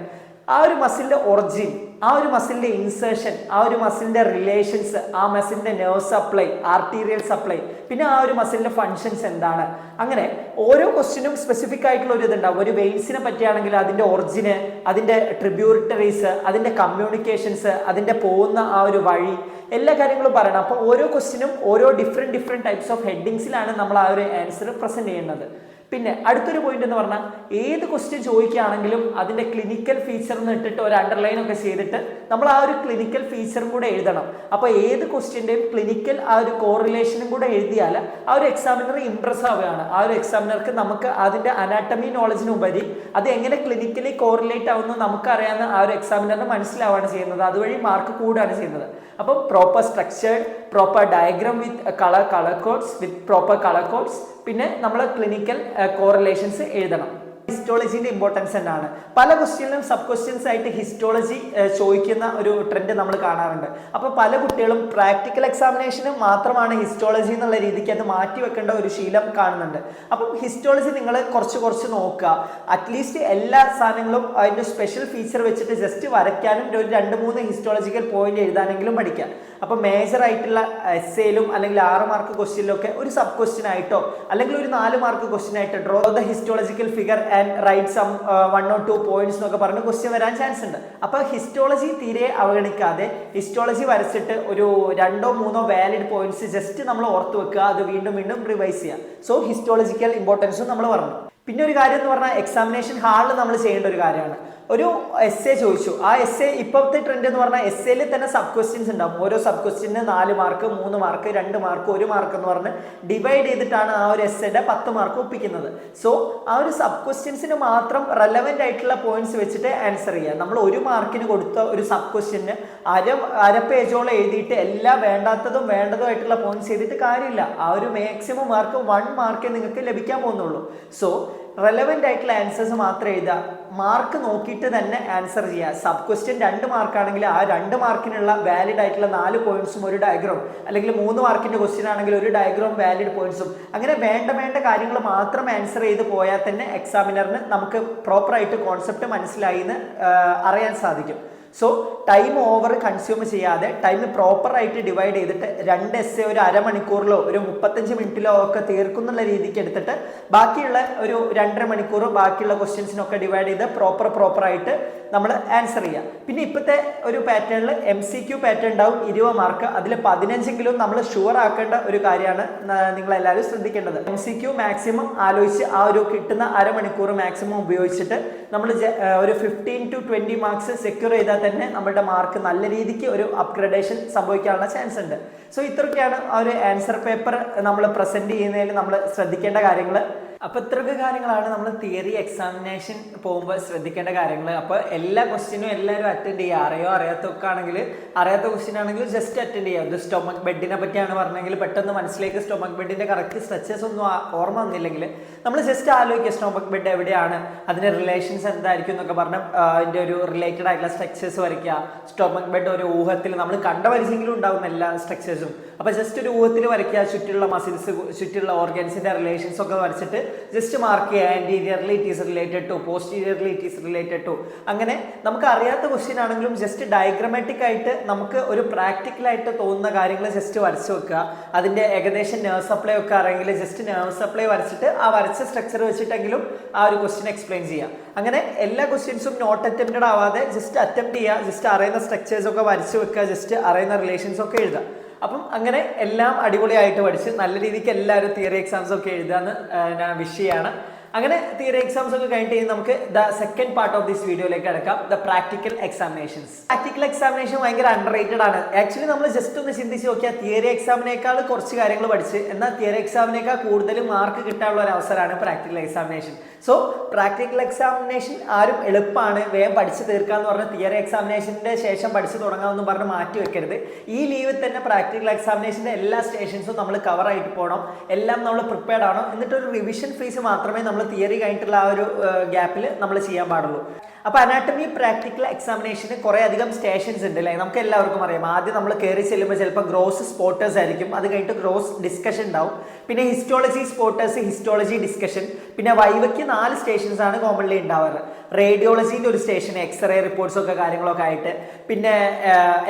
[SPEAKER 1] ആ ഒരു മസിലിന്റെ ഒറിജിൻ, ആ ഒരു മസിലിന്റെ ഇൻസേർഷൻ, ആ ഒരു മസിലിന്റെ റിലേഷൻസ്, ആ മസിലിന്റെ നെർവ് സപ്ലൈ, ആർട്ടീരിയൽ സപ്ലൈ, പിന്നെ ആ ഒരു മസിലിന്റെ ഫങ്ഷൻസ് എന്താണ്, അങ്ങനെ ഓരോ ക്വസ്റ്റിനും സ്പെസിഫിക് ആയിട്ടുള്ള ഒരു ഇതുണ്ടാവും. ഒരു വെയിൻസിനെ പറ്റിയാണെങ്കിൽ അതിന്റെ ഒറിജിന്, അതിന്റെ ട്രിബ്യൂട്ടറീസ്, അതിന്റെ കമ്മ്യൂണിക്കേഷൻസ്, അതിന്റെ പോകുന്ന ആ ഒരു വഴി, എല്ലാ കാര്യങ്ങളും പറയണം. അപ്പോൾ ഓരോ ക്വസ്റ്റിനും ഓരോ ഡിഫറെന്റ് ടൈപ്സ് ഓഫ് ഹെഡിങ്സിലാണ് നമ്മൾ ആ ഒരു ആൻസർ പ്രസന്റ് ചെയ്യുന്നത്. പിന്നെ അടുത്തൊരു പോയിന്റ് എന്ന് പറഞ്ഞാൽ ഏത് ക്വസ്റ്റ്യൻ ചോദിക്കുകയാണെങ്കിലും അതിന്റെ ക്ലിനിക്കൽ ഫീച്ചർ എന്ന് ഇട്ടിട്ട് ഒരു അണ്ടർലൈൻ ഒക്കെ ചെയ്തിട്ട് നമ്മൾ ആ ഒരു ക്ലിനിക്കൽ ഫീച്ചറും കൂടെ എഴുതണം. അപ്പോൾ ഏത് ക്വസ്റ്റ്യന്റെയും ക്ലിനിക്കൽ ആ ഒരു കോറിലേഷനും കൂടെ എഴുതിയാൽ ആ ഒരു എക്സാമിനർ ഇംപ്രസ് ആവുകയാണ്. ആ ഒരു എക്സാമിനർക്ക് നമുക്ക് അതിന്റെ അനാട്ടമി നോളജിനുപരി അത് എങ്ങനെ ക്ലിനിക്കലി കോറിലേറ്റ് ആവുന്നു നമുക്കറിയാവുന്ന ആ ഒരു എക്സാമിനറിന് മനസ്സിലാവുകയാണ് ചെയ്യുന്നത്. അതുവഴി മാർക്ക് കൂടുകയാണ് ചെയ്യുന്നത്. അപ്പം proper structured, proper diagram with colour codes, with proper colour codes, പിന്നെ നമ്മൾ ക്ലിനിക്കൽ കോറിലേഷൻസ് എഴുതണം. ഹിസ്റ്റോളജിന്റെ ഇമ്പോർട്ടൻസ് എന്നാണ്. പല ക്വസ്റ്റ്യനിലും സബ് ക്വസ്റ്റ്യൻസ് ആയിട്ട് ഹിസ്റ്റോളജി ചോദിക്കുന്ന ഒരു ട്രെൻഡ് നമ്മൾ കാണാറുണ്ട്. അപ്പോൾ പല കുട്ടികളും പ്രാക്ടിക്കൽ എക്സാമിനേഷന് മാത്രമാണ് ഹിസ്റ്റോളജി എന്നുള്ള രീതിക്ക് അത് മാറ്റി വെക്കേണ്ട ഒരു ശീലം കാണുന്നുണ്ട്. അപ്പം ഹിസ്റ്റോളജി നിങ്ങൾ കുറച്ച് നോക്കുക. അറ്റ്ലീസ്റ്റ് എല്ലാ സാധനങ്ങളും അതിൻ്റെ സ്പെഷ്യൽ ഫീച്ചർ വെച്ചിട്ട് ജസ്റ്റ് വരയ്ക്കാനും ഒരു 2-3 ഹിസ്റ്റോളജിക്കൽ പോയിന്റ് എഴുതാനെങ്കിലും പഠിക്കാം. അപ്പോൾ മേജർ ആയിട്ടുള്ള എസ്സേയിലും അല്ലെങ്കിൽ 6 മാർക്ക് ക്വസ്റ്റ്യനിലൊക്കെ ഒരു സബ് ക്വസ്റ്റ്യൻ ആയിട്ടോ അല്ലെങ്കിൽ ഒരു 4 മാർക്ക് ക്വസ്റ്റ്യൻ ആയിട്ടോ draw the histological figure and write some 1 or 2 points എന്നൊക്കെ പറഞ്ഞ് ക്വസ്റ്റ്യൻ വരാൻ ചാൻസ് ഉണ്ട്. അപ്പോൾ ഹിസ്റ്റോളജി തീരെ അവഗണിക്കാതെ ഹിസ്റ്റോളജി വരച്ചിട്ട് ഒരു 2-3 വാലിഡ് പോയിന്റ്സ് ജസ്റ്റ് നമ്മൾ ഓർത്ത് വെക്കുക. അത് വീണ്ടും റിവൈസ് ചെയ്യുക. സോ ഹിസ്റ്റോളജിക്കൽ ഇമ്പോർട്ടൻസും നമ്മൾ പറഞ്ഞു. പിന്നെ ഒരു കാര്യം എന്ന് പറഞ്ഞാൽ എക്സാമിനേഷൻ ഹാളിൽ നമ്മൾ ചെയ്യേണ്ട ഒരു കാര്യമാണ്. ഒരു എസ്സേ ചോദിച്ചു, ആ എസ്സേ ഇപ്പോഴത്തെ ട്രെൻഡ് എന്ന് പറഞ്ഞാൽ എസ്സേയിൽ തന്നെ സബ് ക്വസ്റ്റ്യൻസ് ഉണ്ടാവും. ഓരോ sub question 4 mark, 3 mark, 2 mark, 1 mark എന്ന് പറഞ്ഞ് ഡിവൈഡ് ചെയ്തിട്ടാണ് ആ ഒരു എസ്സേയുടെ 10 മാർക്ക് ഒപ്പിക്കുന്നത്. സോ ആ ഒരു സബ് ക്വസ്റ്റ്യൻസിന് മാത്രം റെലവെന്റ് ആയിട്ടുള്ള പോയിന്റ്സ് വെച്ചിട്ട് ആൻസർ ചെയ്യുക. നമ്മൾ 1 മാർക്കിന് കൊടുത്ത ഒരു സബ് ക്വസ്റ്റ്യന് അര പേജോളം എഴുതിയിട്ട് എല്ലാ വേണ്ടാത്തതും വേണ്ടതും ആയിട്ടുള്ള പോയിന്റ്സ് ചെയ്തിട്ട് കാര്യമില്ല. ആ ഒരു മാക്സിമം മാർക്ക് 1 മാർക്കേ നിങ്ങൾക്ക് ലഭിക്കാൻ പോകുന്നുള്ളൂ. സോ റെലവെന്റ് ആയിട്ടുള്ള ആൻസേഴ്സ് മാത്രം എഴുതുക. മാർക്ക് നോക്കിയിട്ട് തന്നെ ആൻസർ ചെയ്യുക. സബ് ക്വസ്റ്റ്യൻ 2 മാർക്കാണെങ്കിൽ ആ 2 മാർക്കിനുള്ള വാലിഡ് ആയിട്ടുള്ള 4 പോയിന്റ്സും ഒരു ഡയഗ്രാം, അല്ലെങ്കിൽ 3 മാർക്കിന്റെ ക്വസ്റ്റ്യൻ ആണെങ്കിൽ ഒരു ഡയഗ്രാം വാലിഡ് പോയിന്റ്സും, അങ്ങനെ വേണ്ട കാര്യങ്ങൾ മാത്രം ആൻസർ ചെയ്ത് പോയാൽ തന്നെ എക്സാമിനറിന് നമുക്ക് പ്രോപ്പറായിട്ട് കോൺസെപ്റ്റ് മനസ്സിലായി എന്ന് അറിയാൻ സാധിക്കും. സോ ടൈം ഓവർ കൺസ്യൂം ചെയ്യാതെ ടൈം പ്രോപ്പറായിട്ട് ഡിവൈഡ് ചെയ്തിട്ട് 2 എസ്സേ ഒരു അരമണിക്കൂറിലോ ഒരു 35 മിനിറ്റിലോ ഒക്കെ തീർക്കുന്നുള്ള രീതിക്ക് എടുത്തിട്ട് ബാക്കിയുള്ള ഒരു 2.5 മണിക്കൂർ ബാക്കിയുള്ള ക്വസ്റ്റ്യൻസിനൊക്കെ ഡിവൈഡ് ചെയ്ത് പ്രോപ്പറായിട്ട് നമ്മൾ ആൻസർ ചെയ്യുക. പിന്നെ ഇപ്പോഴത്തെ ഒരു പാറ്റേണിൽ MCQ പാറ്റേൺ ഉണ്ടാവും 20 മാർക്ക്. അതിൽ 15എങ്കിലും നമ്മൾ ഷുവർ ആക്കേണ്ട ഒരു കാര്യമാണ് നിങ്ങളെല്ലാവരും ശ്രദ്ധിക്കേണ്ടത്. MCQ മാക്സിമം ആലോചിച്ച് ആ ഒരു കിട്ടുന്ന അരമണിക്കൂർ മാക്സിമം ഉപയോഗിച്ചിട്ട് നമ്മൾ ഒരു 15 to 20 മാർക്സ് സെക്യൂർ ചെയ്താൽ തന്നെ നമ്മുടെ മാർക്ക് നല്ല രീതിക്ക് ഒരു അപ്ഗ്രഡേഷൻ സംഭവിക്കാനുള്ള ചാൻസ് ഉണ്ട്. സോ ഇത്രയൊക്കെയാണ് ആ ഒരു ആൻസർ പേപ്പർ നമ്മൾ പ്രസന്റ് ചെയ്യുന്നതിൽ നമ്മൾ ശ്രദ്ധിക്കേണ്ട കാര്യങ്ങൾ. അപ്പോൾ ഇത്രയൊക്കെ കാര്യങ്ങളാണ് നമ്മൾ തിയറി എക്സാമിനേഷൻ പോകുമ്പോൾ ശ്രദ്ധിക്കേണ്ട കാര്യങ്ങൾ. അപ്പോൾ എല്ലാ ക്വസ്റ്റ്യനും എല്ലാവരും അറ്റൻഡ് ചെയ്യുക. അറിയാത്തൊക്കെ ആണെങ്കിൽ അറിയാത്ത ക്വസ്റ്റ്യൻ ആണെങ്കിൽ ജസ്റ്റ് അറ്റൻഡ് ചെയ്യുക. ഇത് സ്റ്റൊമക് ബെഡിനെ പറ്റിയാണ് പറഞ്ഞെങ്കിൽ പെട്ടെന്ന് മനസ്സിലേക്ക് സ്റ്റൊമക് ബെഡിന്റെ കറക്റ്റ് സ്ട്രക്ചേഴ്സ് ഒന്നും ഓർമ്മ വന്നില്ലെങ്കിൽ നമ്മൾ ജസ്റ്റ് ആലോചിക്കുക സ്റ്റൊമക് ബെഡ് എവിടെയാണ്, അതിന്റെ റിലേഷൻസ് എന്തായിരിക്കും എന്നൊക്കെ പറഞ്ഞ് അതിന്റെ ഒരു റിലേറ്റഡ് ആയിട്ടുള്ള സ്ട്രക്ചേഴ്സ് വരയ്ക്കുക. സ്റ്റൊമക് ബെഡ് ഒരു ഊഹത്തിൽ നമ്മൾ കണ്ട വരച്ചെങ്കിലും ഉണ്ടാവും എല്ലാ സ്ട്രക്ചേഴ്സും. അപ്പോൾ ജസ്റ്റ് ഒരു ഊഹത്തിൽ വരയ്ക്കുക. ചുറ്റുള്ള മസിൽസ്, ചുറ്റുള്ള ഓർഗൻസിന്റെ റിലേഷൻസ് ഒക്കെ വരച്ചിട്ട് ജസ്റ്റ് മാർക്ക് ചെയ്യുക. Anteriorly it is related to, posteriorly it is related to. അങ്ങനെ നമുക്ക് അറിയാത്ത ക്വസ്റ്റ്യൻ ആണെങ്കിലും ജസ്റ്റ് ഡയഗ്രമാറ്റിക് ആയിട്ട് നമുക്ക് ഒരു പ്രാക്ടിക്കലായിട്ട് തോന്നുന്ന കാര്യങ്ങൾ ജസ്റ്റ് വരച്ചു വെക്കുക. അതിന്റെ ഏകദേശം നെർവ് സപ്ലൈ ഒക്കെ അറിയെങ്കിൽ ജസ്റ്റ് നെർവ് സപ്ലൈ വരച്ചിട്ട് ആ വരച്ച സ്ട്രക്ചർ വെച്ചിട്ടെങ്കിലും ആ ഒരു ക്വസ്റ്റ്യൻ എക്സ്പ്ലെയിൻ ചെയ്യുക. അങ്ങനെ എല്ലാ ക്വസ്റ്റ്യൻസും നോട്ട് അറ്റംപ്റ്റഡ് ആവാതെ ജസ്റ്റ് അറ്റംപ്റ്റ് ചെയ്യുക. ജസ്റ്റ് അറിയുന്ന സ്ട്രക്ചേഴ്സ് ഒക്കെ വരച്ചു വെക്കുക. ജസ്റ്റ് അറിയുന്ന റിലേഷൻസ് ഒക്കെ എഴുതുക. അപ്പം അങ്ങനെ എല്ലാം അടിപൊളിയായിട്ട് പഠിച്ച് നല്ല രീതിക്ക് എല്ലാവരും തിയറി എക്സാംസ് ഒക്കെ എഴുതാന്ന് ഞാൻ വിഷ് ചെയ്യാണ്. അങ്ങനെ തിയറി എക്സാംസ് ഒക്കെ കഴിഞ്ഞിട്ട് നമുക്ക് the second part of this വീഡിയോയിലേക്ക് കിടക്കാം, the practical examinations. Practical examination ഭയങ്കര അണ്ടർ റേറ്റഡ് ആണ്. ആക്ച്വലി നമ്മൾ ജസ്റ്റ് ഒന്ന് ചിന്തിച്ച് നോക്കിയാൽ തിയറി എക്സാമിനേക്കാൾ കുറച്ച് കാര്യങ്ങൾ പഠിച്ച് എന്നാൽ തിയറി എക്സാമിനേക്കാൾ കൂടുതൽ മാർക്ക് കിട്ടാനുള്ള ഒരു അവസരമാണ് practical examination. So practical examination ആരും എളുപ്പമാണ് വേഗം പഠിച്ച് തീർക്കാന്ന് പറഞ്ഞ് തിയറി എക്സാമിനേഷന്റെ ശേഷം പഠിച്ചു തുടങ്ങാമെന്ന് പറഞ്ഞ് മാറ്റി വെക്കരുത്. ഈ ലീവിൽ തന്നെ പ്രാക്ടിക്കൽ എക്സാമിനേഷന്റെ എല്ലാ സ്റ്റേഷൻസും നമ്മൾ കവർ ആയിട്ട് പോകണം. എല്ലാം നമ്മൾ പ്രിപ്പയർഡ് ആണോ. എന്നിട്ടൊരു റിവിഷൻ ഫേസ് മാത്രമേ നമ്മൾ തിയറി കഴിഞ്ഞിട്ടുള്ള ആ ഒരു ഗ്യാപ്പിൽ നമ്മൾ ചെയ്യാൻ പാടുള്ളൂ. അപ്പോൾ അനാട്ടമി പ്രാക്ടിക്കൽ എക്സാമിനേഷന് കുറേ അധികം സ്റ്റേഷൻസ് ഉണ്ട് അല്ലേ, നമുക്ക് എല്ലാവർക്കും അറിയാം. ആദ്യം നമ്മൾ കയറി ചെല്ലുമ്പോൾ ചിലപ്പോൾ ഗ്രോസ് സ്പോട്ടേഴ്സ് ആയിരിക്കും, അത് കഴിഞ്ഞിട്ട് ഗ്രോസ് ഡിസ്കഷൻ ഉണ്ടാവും. പിന്നെ ഹിസ്റ്റോളജി സ്പോട്ടേഴ്സ്, ഹിസ്റ്റോളജി ഡിസ്കഷൻ, പിന്നെ വൈവയ്ക്ക് 4 സ്റ്റേഷൻസ് ആണ് കോമൺലി ഉണ്ടാവാറ്. റേഡിയോളജീൻ്റെ ഒരു സ്റ്റേഷൻ, എക്സ്റേ റിപ്പോർട്ട്സ് ഒക്കെ കാര്യങ്ങളൊക്കെ ആയിട്ട്. പിന്നെ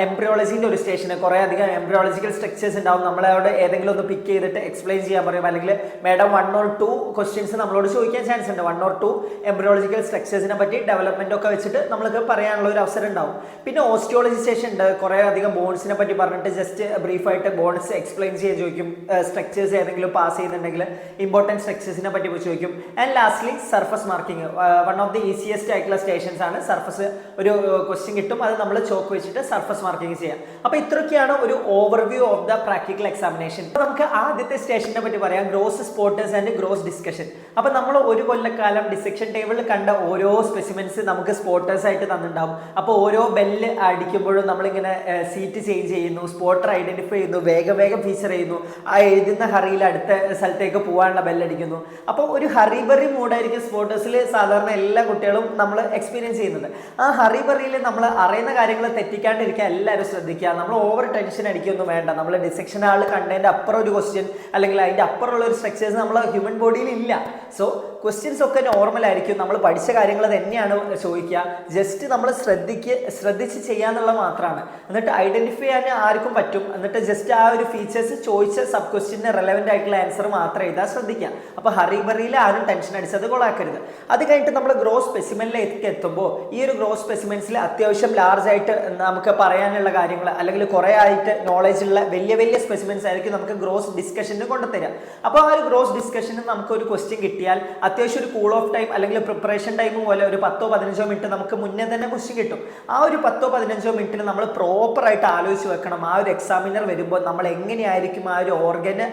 [SPEAKER 1] എംബ്രിയോളജീൻ്റെ ഒരു സ്റ്റേഷന് കുറേ അധികം എംബ്രിയോളജിക്കൽ സ്ട്രക്ചേഴ്സ് ഉണ്ടാവും. നമ്മളവിടെ ഏതെങ്കിലും ഒന്ന് പിക്ക് ചെയ്തിട്ട് എക്സ്പ്ലെയിൻ ചെയ്യാൻ പറയും, അല്ലെങ്കിൽ മാഡം 1 or 2 ക്വസ്റ്റ്യൻസ് നമ്മളോട് ചോദിക്കാൻ ചാൻസ് ഉണ്ട്. 1 or 2 എംബ്രിയോളജിക്കൽ സ്ട്രക്ചേഴ്സിനെ പറ്റി ഡെവലപ്മെന്റ് ഒക്കെ വെച്ചിട്ട് നമ്മൾക്ക് പറയാനുള്ള ഒരു അവസരം ഉണ്ടാവും. പിന്നെ ഓസ്റ്റിയോളജി സ്റ്റേഷൻ ഉണ്ട്, കുറേ അധികം ബോൺസിനെ പറ്റി പറഞ്ഞിട്ട് ജസ്റ്റ് ബ്രീഫായിട്ട് ബോൺസ് എക്സ്പ്ലെയിൻ ചെയ്യാൻ ചോദിക്കും. സ്ട്രക്ചേഴ്സ് ഏതെങ്കിലും പാസ് ചെയ്യുന്നുണ്ടെങ്കിൽ ഇമ്പോർട്ടൻറ്റ് സ്ട്രക്ചേഴ്സിനെ പറ്റി ചോദിക്കും. And lastly surface marking, one of the easiest ആയിട്ടുള്ള സ്റ്റേഷൻസ് ആണ്. സർഫസ് ഒരു ക്വസ്റ്റ്യൻ കിട്ടും, അത് നമ്മൾ ചോക്ക് വെച്ചിട്ട് സർഫസ് മാർക്കിംഗ് ചെയ്യാം. അപ്പോൾ ഇത്രയൊക്കെയാണ് ഒരു overview of the practical examination. നമുക്ക് ആദ്യത്തെ സ്റ്റേഷനെ പറ്റി പറയാം, gross spotters and gross discussion. അപ്പോൾ നമ്മൾ ഒരു കൊല്ലക്കാലം ഡിസെക്ഷൻ ടേബിളിൽ കണ്ട ഓരോ സ്പെസിമെൻസ് നമുക്ക് സ്പോട്ടേഴ്സ് ആയിട്ട് തന്നിട്ടുണ്ടാവും. അപ്പോൾ ഓരോ ബെല്ല് അടിക്കുമ്പോഴും നമ്മളിങ്ങനെ സീറ്റ് ചേഞ്ച് ചെയ്യുന്നു, സ്പോട്ടർ ഐഡന്റിഫൈ ചെയ്യുന്നു, വേഗം ഫീച്ചർ ചെയ്യുന്നു, ആ എഴുതുന്ന ഹറിയിൽ അടുത്ത സ്ഥലത്തേക്ക് പോകാനുള്ള ബെല്ലടിക്കുന്നു. അപ്പോൾ ഒരു ഹറിബറി മൂഡായിരിക്കും സ്പോട്ടേഴ്സിൽ സാധാരണ എല്ലാ കുട്ടികളും നമ്മൾ എക്സ്പീരിയൻസ് ചെയ്യുന്നത്. ആ ഹറിബറിയിൽ നമ്മൾ അറിയുന്ന കാര്യങ്ങൾ തെറ്റിക്കാണ്ടിരിക്കാൻ എല്ലാവരും ശ്രദ്ധിക്കുക. നമ്മൾ ഓവർ ടെൻഷൻ അടിക്കൊന്നും വേണ്ട. നമ്മൾ ഡിസെക്ഷൻ ആൾ കണ്ടതിൻ്റെ അപ്പുറം ഒരു ക്വസ്റ്റ്യൻ അല്ലെങ്കിൽ അതിൻ്റെ അപ്പുറമുള്ള ഒരു സ്ട്രക്ചേഴ്സ് നമ്മൾ ഹ്യൂമൻ ബോഡിയിൽ ഇല്ല. സോ ക്വസ്റ്റ്യൻസ് ഒക്കെ നോർമൽ ആയിരിക്കും. നമ്മൾ പഠിച്ച കാര്യങ്ങൾ തന്നെയാണ് ചോദിക്കുക. ജസ്റ്റ് നമ്മൾ ശ്രദ്ധിച്ച് ചെയ്യാന്നുള്ള മാത്രമാണ്. എന്നിട്ട് ഐഡന്റിഫൈ ചെയ്യാൻ ആർക്കും പറ്റും. എന്നിട്ട് ജസ്റ്റ് ആ ഒരു ഫീച്ചേഴ്സ് ചോദിച്ച സബ് ക്വസ്റ്റ്യന് റെലവെന്റ് ആയിട്ടുള്ള ആൻസർ മാത്രം എഴുതാൻ ശ്രദ്ധിക്കുക. അപ്പോൾ ഹറിബറിയിൽ ആരും ടെൻഷൻ അടിച്ചത് കൊള്ളാക്കരുത്. അത് കഴിഞ്ഞിട്ട് നമ്മൾ ഗ്രോസ് സ്പെസിമെനിലേക്ക് എത്തുമ്പോൾ ഈ ഒരു ഗ്രോസ് സ്പെസിമെൻസിൽ അത്യാവശ്യം ലാർജ് ആയിട്ട് നമുക്ക് പറയാനുള്ള കാര്യങ്ങൾ അല്ലെങ്കിൽ കുറേ ആയിട്ട് നോളേജ് ഉള്ള വലിയ സ്പെസിമെൻസ് ആയിരിക്കും നമുക്ക് ഗ്രോസ് ഡിസ്കഷന് കൊണ്ടുതരാം. അപ്പോൾ ആ ഒരു ഗ്രോസ് ഡിസ്കഷന് നമുക്ക് ഒരു ക്വസ്റ്റ്യൻ കിട്ടിയാൽ അത്യാവശ്യം ഒരു കൂൾ ഓഫ് ടൈം അല്ലെങ്കിൽ പ്രിപ്പറേഷൻ ടൈം പോലെ ഒരു 10-15 മിനിറ്റ് നമുക്ക് മുന്നേ തന്നെ ക്വസ്റ്റ്യൻ കിട്ടും. ആ ഒരു 10-15 മിനിറ്റിന് നമ്മൾ പ്രോപ്പറായിട്ട് ആലോചിച്ച് വെക്കണം. ആ ഒരു എക്സാമിനർ വരുമ്പോൾ നമ്മൾ എങ്ങനെയായിരിക്കും ആ ഒരു ഓർഗന്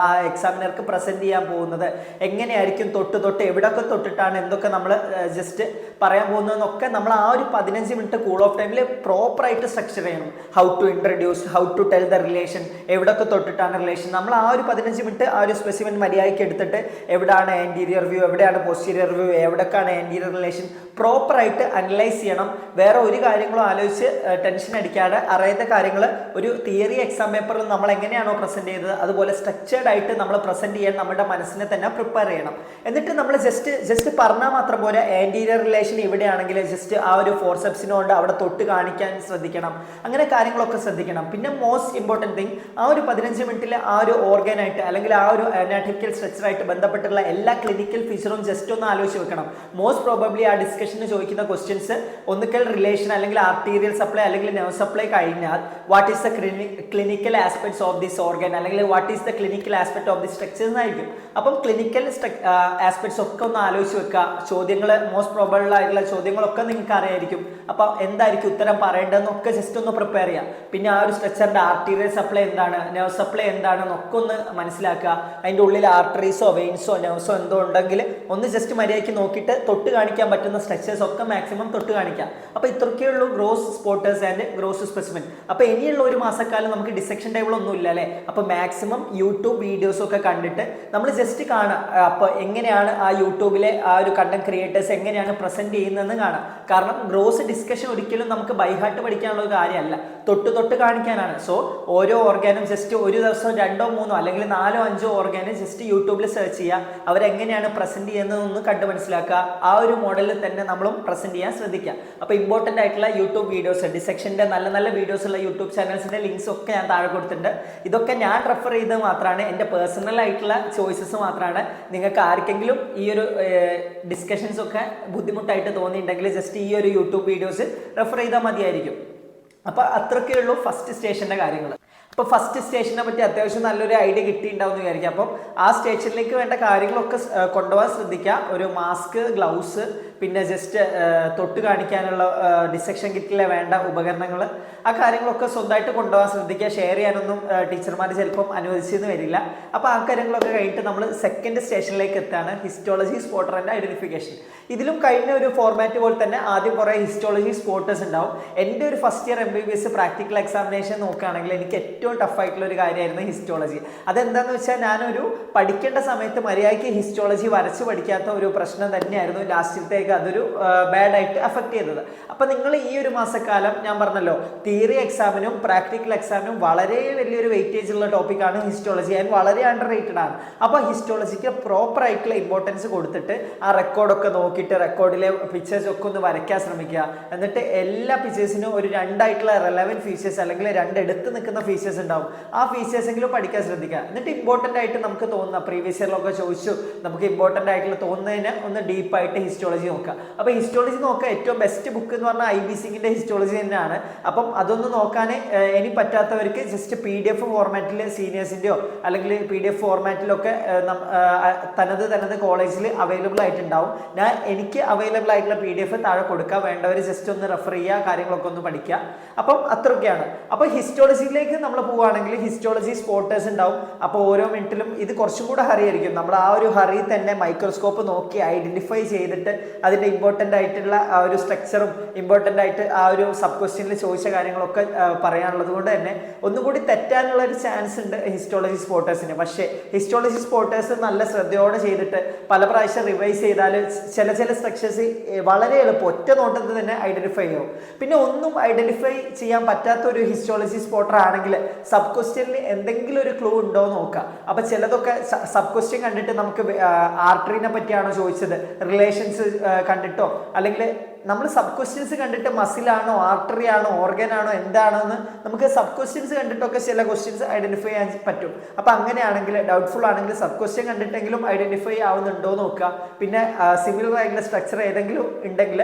[SPEAKER 1] ആ എക്സാമിനർക്ക് പ്രസന്റ് ചെയ്യാൻ പോകുന്നത്, എങ്ങനെയായിരിക്കും തൊട്ട് എവിടെയൊക്കെ തൊട്ടിട്ടാണ് എന്തൊക്കെ നമ്മൾ ജസ്റ്റ് പറയാൻ പോകുന്നതെന്നൊക്കെ നമ്മൾ ആ ഒരു 15 മിനിറ്റ് കൂൾ ഓഫ് ടൈമിൽ പ്രോപ്പറായിട്ട് സ്ട്രക്ചർ ചെയ്യണം. How to introduce, how to tell the relation, എവിടെയൊക്കെ തൊട്ടിട്ടാണ് റിലേഷൻ. നമ്മൾ ആ ഒരു 15 മിനിറ്റ് ആ ഒരു സ്പെസിമെൻ മര്യാദയ്ക്ക് എടുത്തിട്ട് എവിടെയാണ് ആൻറ്റീരിയർ വ്യൂ, എവിടെയാണ് പോസ്റ്റീരിയർ വ്യൂ, എവിടെയൊക്കെയാണ് ആൻറ്റീരിയർ റിലേഷൻ പ്രോപ്പറായിട്ട് അനലൈസ് ചെയ്യണം. വേറെ ഒരു കാര്യങ്ങളും ആലോചിച്ച് ടെൻഷൻ അടിക്കാതെ അറിയാത്ത കാര്യങ്ങൾ ഒരു തിയറി എക്സാം പേപ്പറിൽ നമ്മൾ എങ്ങനെയാണോ പ്രസന്റ് ചെയ്തത് അതുപോലെ സ്ട്രക്ചേർഡ് ആയിട്ട് നമ്മൾ പ്രസന്റ് ചെയ്യാൻ നമ്മുടെ മനസ്സിനെ തന്നെ പ്രിപ്പയർ ചെയ്യണം. എന്നിട്ട് നമ്മൾ ജസ്റ്റ് പറഞ്ഞാൽ മാത്രം പോലെ ആൻറ്റീരിയർ റിലേഷൻ ഇവിടെയാണെങ്കിൽ ജസ്റ്റ് ആ ഒരു ഫോർസെപ്സിനോണ്ട് അവിടെ തൊട്ട് കാണിക്കാൻ ശ്രദ്ധിക്കണം. അങ്ങനെ കാര്യങ്ങളൊക്കെ ശ്രദ്ധിക്കണം. പിന്നെ മോസ്റ്റ് ഇമ്പോർട്ടൻറ്റ് തിങ്, ആ ഒരു 15 മിനിറ്റിൽ ആ ഒരു ഓർഗനായിട്ട് അല്ലെങ്കിൽ ആ ഒരു അനാറ്റമിക്കൽ സ്ട്രക്ചറായിട്ട് ബന്ധപ്പെട്ടുള്ള എല്ലാ ക്ലിനിക്കൽ ഫീച്ചറും ജസ്റ്റ് ഒന്ന് ആലോചിച്ച് വെക്കണം. മോസ്റ്റ് പ്രോബബ്ലി ആ ഡിസ്കഷന് ചോദിക്കുന്ന ക്വസ്റ്റ്യൻസ് ഒന്നുകിൽ റിലേഷൻ അല്ലെങ്കിൽ ആർട്ടീരിയൽ സപ്ലൈ അല്ലെങ്കിൽ നെർവ് സപ്ലൈ കഴിഞ്ഞാൽ what is the clinical aspects of this organ അല്ലെങ്കിൽ what is the clinical aspect of the structures ആയിരിക്കും. അപ്പം ക്ലിനിക്കൽ ആസ്പെക്ട്സ് ഒക്കെ ഒന്ന് ആലോചിച്ച് വെക്കുക. ചോദ്യങ്ങൾ മോസ്റ്റ് പ്രോബബിൾ ആയിട്ടുള്ള ചോദ്യങ്ങളൊക്കെ നിങ്ങൾക്ക് അറിയായിരിക്കും. അപ്പോൾ എന്തായിരിക്കും ഉത്തരം പറയേണ്ടതെന്നൊക്കെ ജസ്റ്റ് ഒന്ന് പ്രിപ്പയർ ചെയ്യുക. പിന്നെ ആ ഒരു സ്ട്രക്ചറിൻ്റെ ആർട്ടീരിയൽ സപ്ലൈ എന്താണ്, നെർവ് സപ്ലൈ എന്താണെന്നൊക്കെ ഒന്ന് മനസ്സിലാക്കുക. അതിൻ്റെ ഉള്ളിൽ ആർട്ടറീസോ വെയിൻസോ നെർവ്സോ എന്തോ ഉണ്ടെങ്കിൽ ഒന്ന് ജസ്റ്റ് മര്യാദയ്ക്ക് നോക്കിയിട്ട് തൊട്ട് കാണിക്കാൻ പറ്റുന്ന സ്ട്രക്ചേഴ്സ് ഒക്കെ മാക്സിമം തൊട്ട് കാണിക്കാം. അപ്പോൾ ഇത്രയൊക്കെയുള്ളൂ gross spotters and gross specimen. അപ്പോൾ ഇനിയുള്ള ഒരു മാസക്കാലം നമുക്ക് ഡിസെക്ഷൻ ടേബിൾ ഒന്നും ഇല്ല അല്ലേ. അപ്പോൾ മാക്സിമം യൂട്യൂബ് വീഡിയോസൊക്കെ കണ്ടിട്ട് നമ്മൾ ജസ്റ്റ് കാണാം. അപ്പോൾ എങ്ങനെയാണ് ആ യൂട്യൂബിലെ ആ ഒരു കണ്ടന്റ് ക്രിയേറ്റേഴ്സ് എങ്ങനെയാണ് പ്രസന്റ് ചെയ്യുന്നതെന്ന് കാണാം. കാരണം ഗ്രോസ് ഡിസ്കഷൻ ഒരിക്കലും നമുക്ക് ബൈഹാർട്ട് പഠിക്കാനുള്ള ഒരു കാര്യമല്ല, തൊട്ട് കാണിക്കാനാണ്. സോ ഓരോ ഓർഗാനും ജസ്റ്റ് ഒരു ദിവസം 2-3 അല്ലെങ്കിൽ 4-5 ഓർഗാനും ജസ്റ്റ് യൂട്യൂബിൽ സെർച്ച് ചെയ്യുക. അവരെങ്ങനെയാണ് പ്രസന്റ് ചെയ്യുന്നതെന്ന് കണ്ട് മനസ്സിലാക്കുക. ആ ഒരു മോഡലിൽ തന്നെ നമ്മളും പ്രസന്റ് ചെയ്യാൻ ശ്രദ്ധിക്കുക. അപ്പോൾ ഇമ്പോർട്ടൻ്റ് ആയിട്ടുള്ള യൂട്യൂബ് വീഡിയോസ്, ഡിസെക്ഷൻ്റെ നല്ല വീഡിയോസ് ഉള്ള യൂട്യൂബ് ചാനൽസിൻ്റെ ലിങ്ക്സ് ഒക്കെ ഞാൻ താഴെ കൊടുത്തിട്ടുണ്ട്. ഇതൊക്കെ ഞാൻ റെഫർ ചെയ്തത് മാത്രമാണ്, എൻ്റെ പേഴ്സണൽ ആയിട്ടുള്ള ചോയ്സസ് മാത്രമാണ്. നിങ്ങൾക്ക് ആർക്കെങ്കിലും ഈ ഒരു ഡിസ്കഷൻസ് ഒക്കെ ബുദ്ധിമുട്ടായിട്ട് തോന്നിയിട്ടുണ്ടെങ്കിൽ ജസ്റ്റ് ഈ ഒരു യൂട്യൂബ് വീഡിയോസ് റെഫർ ചെയ്താൽ മതിയായിരിക്കും. അപ്പോൾ അത്രയൊക്കെയുള്ളൂ ഫസ്റ്റ് സ്റ്റേഷൻ്റെ കാര്യങ്ങൾ. അപ്പോൾ ഫസ്റ്റ് സ്റ്റേഷനെ പറ്റി അത്യാവശ്യം നല്ലൊരു ഐഡിയ കിട്ടിയിട്ടുണ്ടാവും എന്ന് വിചാരിക്കുക. അപ്പം ആ സ്റ്റേഷനിലേക്ക് വേണ്ട കാര്യങ്ങളൊക്കെ കൊണ്ടുപോകാൻ ശ്രദ്ധിക്കുക. ഒരു മാസ്ക്, ഗ്ലൗസ്, പിന്നെ ജസ്റ്റ് തൊട്ട് കാണിക്കാനുള്ള ഡിസെക്ഷൻ കിറ്റിലെ വേണ്ട ഉപകരണങ്ങൾ, ആ കാര്യങ്ങളൊക്കെ സ്വന്തമായിട്ട് കൊണ്ടുപോകാൻ ശ്രദ്ധിക്കുക. ഷെയർ ചെയ്യാനൊന്നും ടീച്ചർമാർ ചിലപ്പം അനുവദിച്ചെന്ന് വരില്ല. അപ്പോൾ ആ കാര്യങ്ങളൊക്കെ കഴിഞ്ഞിട്ട് നമ്മൾ സെക്കൻഡ് സ്റ്റേഷനിലേക്ക് എത്താണ്, ഹിസ്റ്റോളജി, സ്പോട്ടർ ആൻഡ് ഐഡന്റിഫിക്കേഷൻ. ഇതിലും കഴിഞ്ഞ ഒരു ഫോർമാറ്റ് പോലെ തന്നെ ആദ്യം കുറേ ഹിസ്റ്റോളജി സ്പോട്ടേഴ്സ് ഉണ്ടാവും. എൻ്റെ ഒരു first year MBBS practical examination നോക്കുകയാണെങ്കിൽ എനിക്ക് ഏറ്റവും ടഫായിട്ടുള്ള ഒരു കാര്യമായിരുന്നു ഹിസ്റ്റോളജി. അതെന്താണെന്ന് വെച്ചാൽ ഞാനൊരു പഠിക്കേണ്ട സമയത്ത് മര്യാദയ്ക്ക് ഹിസ്റ്റോളജി വരച്ച് പഠിക്കാത്ത ഒരു പ്രശ്നം തന്നെയായിരുന്നു ലാസ്റ്റത്തെ വിദ്യാർത്ഥികൾക്ക് അതൊരു ബാഡായിട്ട് അഫക്റ്റ് ചെയ്തത്. അപ്പം നിങ്ങൾ ഈ ഒരു മാസക്കാലം ഞാൻ പറഞ്ഞല്ലോ തിയറി എക്സാമിനും പ്രാക്ടിക്കൽ എക്സാമിനും വളരെ വലിയൊരു വെയിറ്റേജ് ഉള്ള ടോപ്പിക്കാണ് ഹിസ്റ്റോളജി. ആൻഡ് വളരെ അണ്ടർ റേറ്റഡ് ആണ്. അപ്പോൾ ഹിസ്റ്റോളജിക്ക് പ്രോപ്പർ ആയിട്ടുള്ള ഇമ്പോർട്ടൻസ് കൊടുത്തിട്ട് ആ റെക്കോർഡൊക്കെ നോക്കിയിട്ട് റെക്കോർഡിലെ പിക്ചേഴ്സ് ഒക്കെ ഒന്ന് വരയ്ക്കാൻ ശ്രമിക്കുക. എന്നിട്ട് എല്ലാ പിക്ചേഴ്സിനും ഒരു രണ്ടായിട്ടുള്ള റെലവൻറ്റ് ഫീച്ചേഴ്സ് അല്ലെങ്കിൽ എടുത്ത് നിൽക്കുന്ന ഫീച്ചേഴ്സ് ഉണ്ടാവും. ആ ഫീച്ചേഴ്സ് എങ്കിലും പഠിക്കാൻ ശ്രദ്ധിക്കുക. എന്നിട്ട് ഇമ്പോർട്ടൻ്റ് ആയിട്ട് നമുക്ക് തോന്നുന്ന പ്രീവിയസ് ഇയറിലൊക്കെ ചോദിച്ചു നമുക്ക് ഇമ്പോർട്ടൻ്റ് ആയിട്ടുള്ള തോന്നുന്നതിന് ഒന്ന് ഡീപ്പായിട്ട് ഹിസ്റ്റോളജി നോക്കുക. അപ്പോൾ ഹിസ്റ്റോളജി നോക്കുക ഏറ്റവും ബെസ്റ്റ് ബുക്ക് എന്ന് പറഞ്ഞാൽ IB സിംഗിൻ്റെ ഹിസ്റ്റോളജി തന്നെയാണ്. അപ്പം അതൊന്ന് നോക്കാൻ ഇനി പറ്റാത്തവർക്ക് ജസ്റ്റ് PDF ഫോർമാറ്റിൽ സീനിയേഴ്സിൻ്റെയോ അല്ലെങ്കിൽ PDF ഫോർമാറ്റിലൊക്കെ തനത് കോളേജിൽ അവൈലബിൾ ആയിട്ടുണ്ടാവും. എനിക്ക് അവൈലബിൾ ആയിട്ടുള്ള PDF താഴെ കൊടുക്കുക. വേണ്ടവർ ജസ്റ്റ് ഒന്ന് റെഫർ ചെയ്യുക, കാര്യങ്ങളൊക്കെ ഒന്ന് പഠിക്കുക. അപ്പം അത്രയൊക്കെയാണ്. അപ്പോൾ ഹിസ്റ്റോളജിയിലേക്ക് നമ്മൾ പോവുകയാണെങ്കിൽ ഹിസ്റ്റോളജി സ്പോട്ടേഴ്സ് ഉണ്ടാവും. അപ്പോൾ ഓരോ മിനിറ്റിലും ഇത് കുറച്ചും കൂടെ ഹറി ആയിരിക്കും. നമ്മൾ ആ ഒരു ഹറി തന്നെ മൈക്രോസ്കോപ്പ് നോക്കി ഐഡന്റിഫൈ ചെയ്തിട്ട് അതിൻ്റെ ഇമ്പോർട്ടൻ്റ് ആയിട്ടുള്ള ആ ഒരു സ്ട്രക്ചറും ഇമ്പോർട്ടൻ്റ് ആയിട്ട് ആ ഒരു സബ് ക്വസ്റ്റ്യനിൽ ചോദിച്ച കാര്യങ്ങളൊക്കെ പറയാനുള്ളത് കൊണ്ട് തന്നെ ഒന്നും കൂടി തെറ്റാനുള്ള ഒരു ചാൻസ് ഉണ്ട് ഹിസ്റ്റോളജി സ്പോട്ടേഴ്സിന്. പക്ഷേ ഹിസ്റ്റോളജി സ്പോട്ടേഴ്സ് നല്ല ശ്രദ്ധയോടെ ചെയ്തിട്ട് പല പ്രാവശ്യം റിവൈസ് ചെയ്താൽ ചില സ്ട്രക്ചേഴ്സ് വളരെ എളുപ്പം ഒറ്റ നോട്ടത്തിൽ തന്നെ ഐഡന്റിഫൈ ചെയ്യും. പിന്നെ ഒന്നും ഐഡന്റിഫൈ ചെയ്യാൻ പറ്റാത്ത ഒരു ഹിസ്റ്റോളജി സ്പോട്ടർ ആണെങ്കിൽ സബ് ക്വസ്റ്റ്യനിൽ എന്തെങ്കിലും ഒരു ക്ലൂ ഉണ്ടോ എന്ന് നോക്കുക. അപ്പോൾ ചിലതൊക്കെ സബ് ക്വസ്റ്റ്യൻ കണ്ടിട്ട് നമുക്ക് ആർട്ടറിനെ പറ്റിയാണോ ചോദിച്ചത്, റിലേഷൻസ് കണ്ടിട്ടോ അല്ലെങ്കിൽ നമ്മൾ സബ് ക്വസ്റ്റ്യൻസ് കണ്ടിട്ട് മസിലാണോ ആർട്ടറി ആണോ ഓർഗൻ ആണോ എന്താണോ എന്ന് നമുക്ക് സബ് ക്വസ്റ്റ്യൻസ് കണ്ടിട്ടൊക്കെ ചില ക്വസ്റ്റ്യൻസ് ഐഡന്റിഫൈ ചെയ്യാൻ പറ്റും. അപ്പം അങ്ങനെയാണെങ്കിൽ ഡൗട്ട്ഫുൾ ആണെങ്കിൽ സബ് ക്വസ്റ്റ്യൻ കണ്ടിട്ടെങ്കിലും ഐഡന്റിഫൈ ആവുന്നുണ്ടോ എന്ന് നോക്കുക. പിന്നെ സിമിലർ ആയിട്ടുള്ള സ്ട്രക്ചർ ഏതെങ്കിലും ഉണ്ടെങ്കിൽ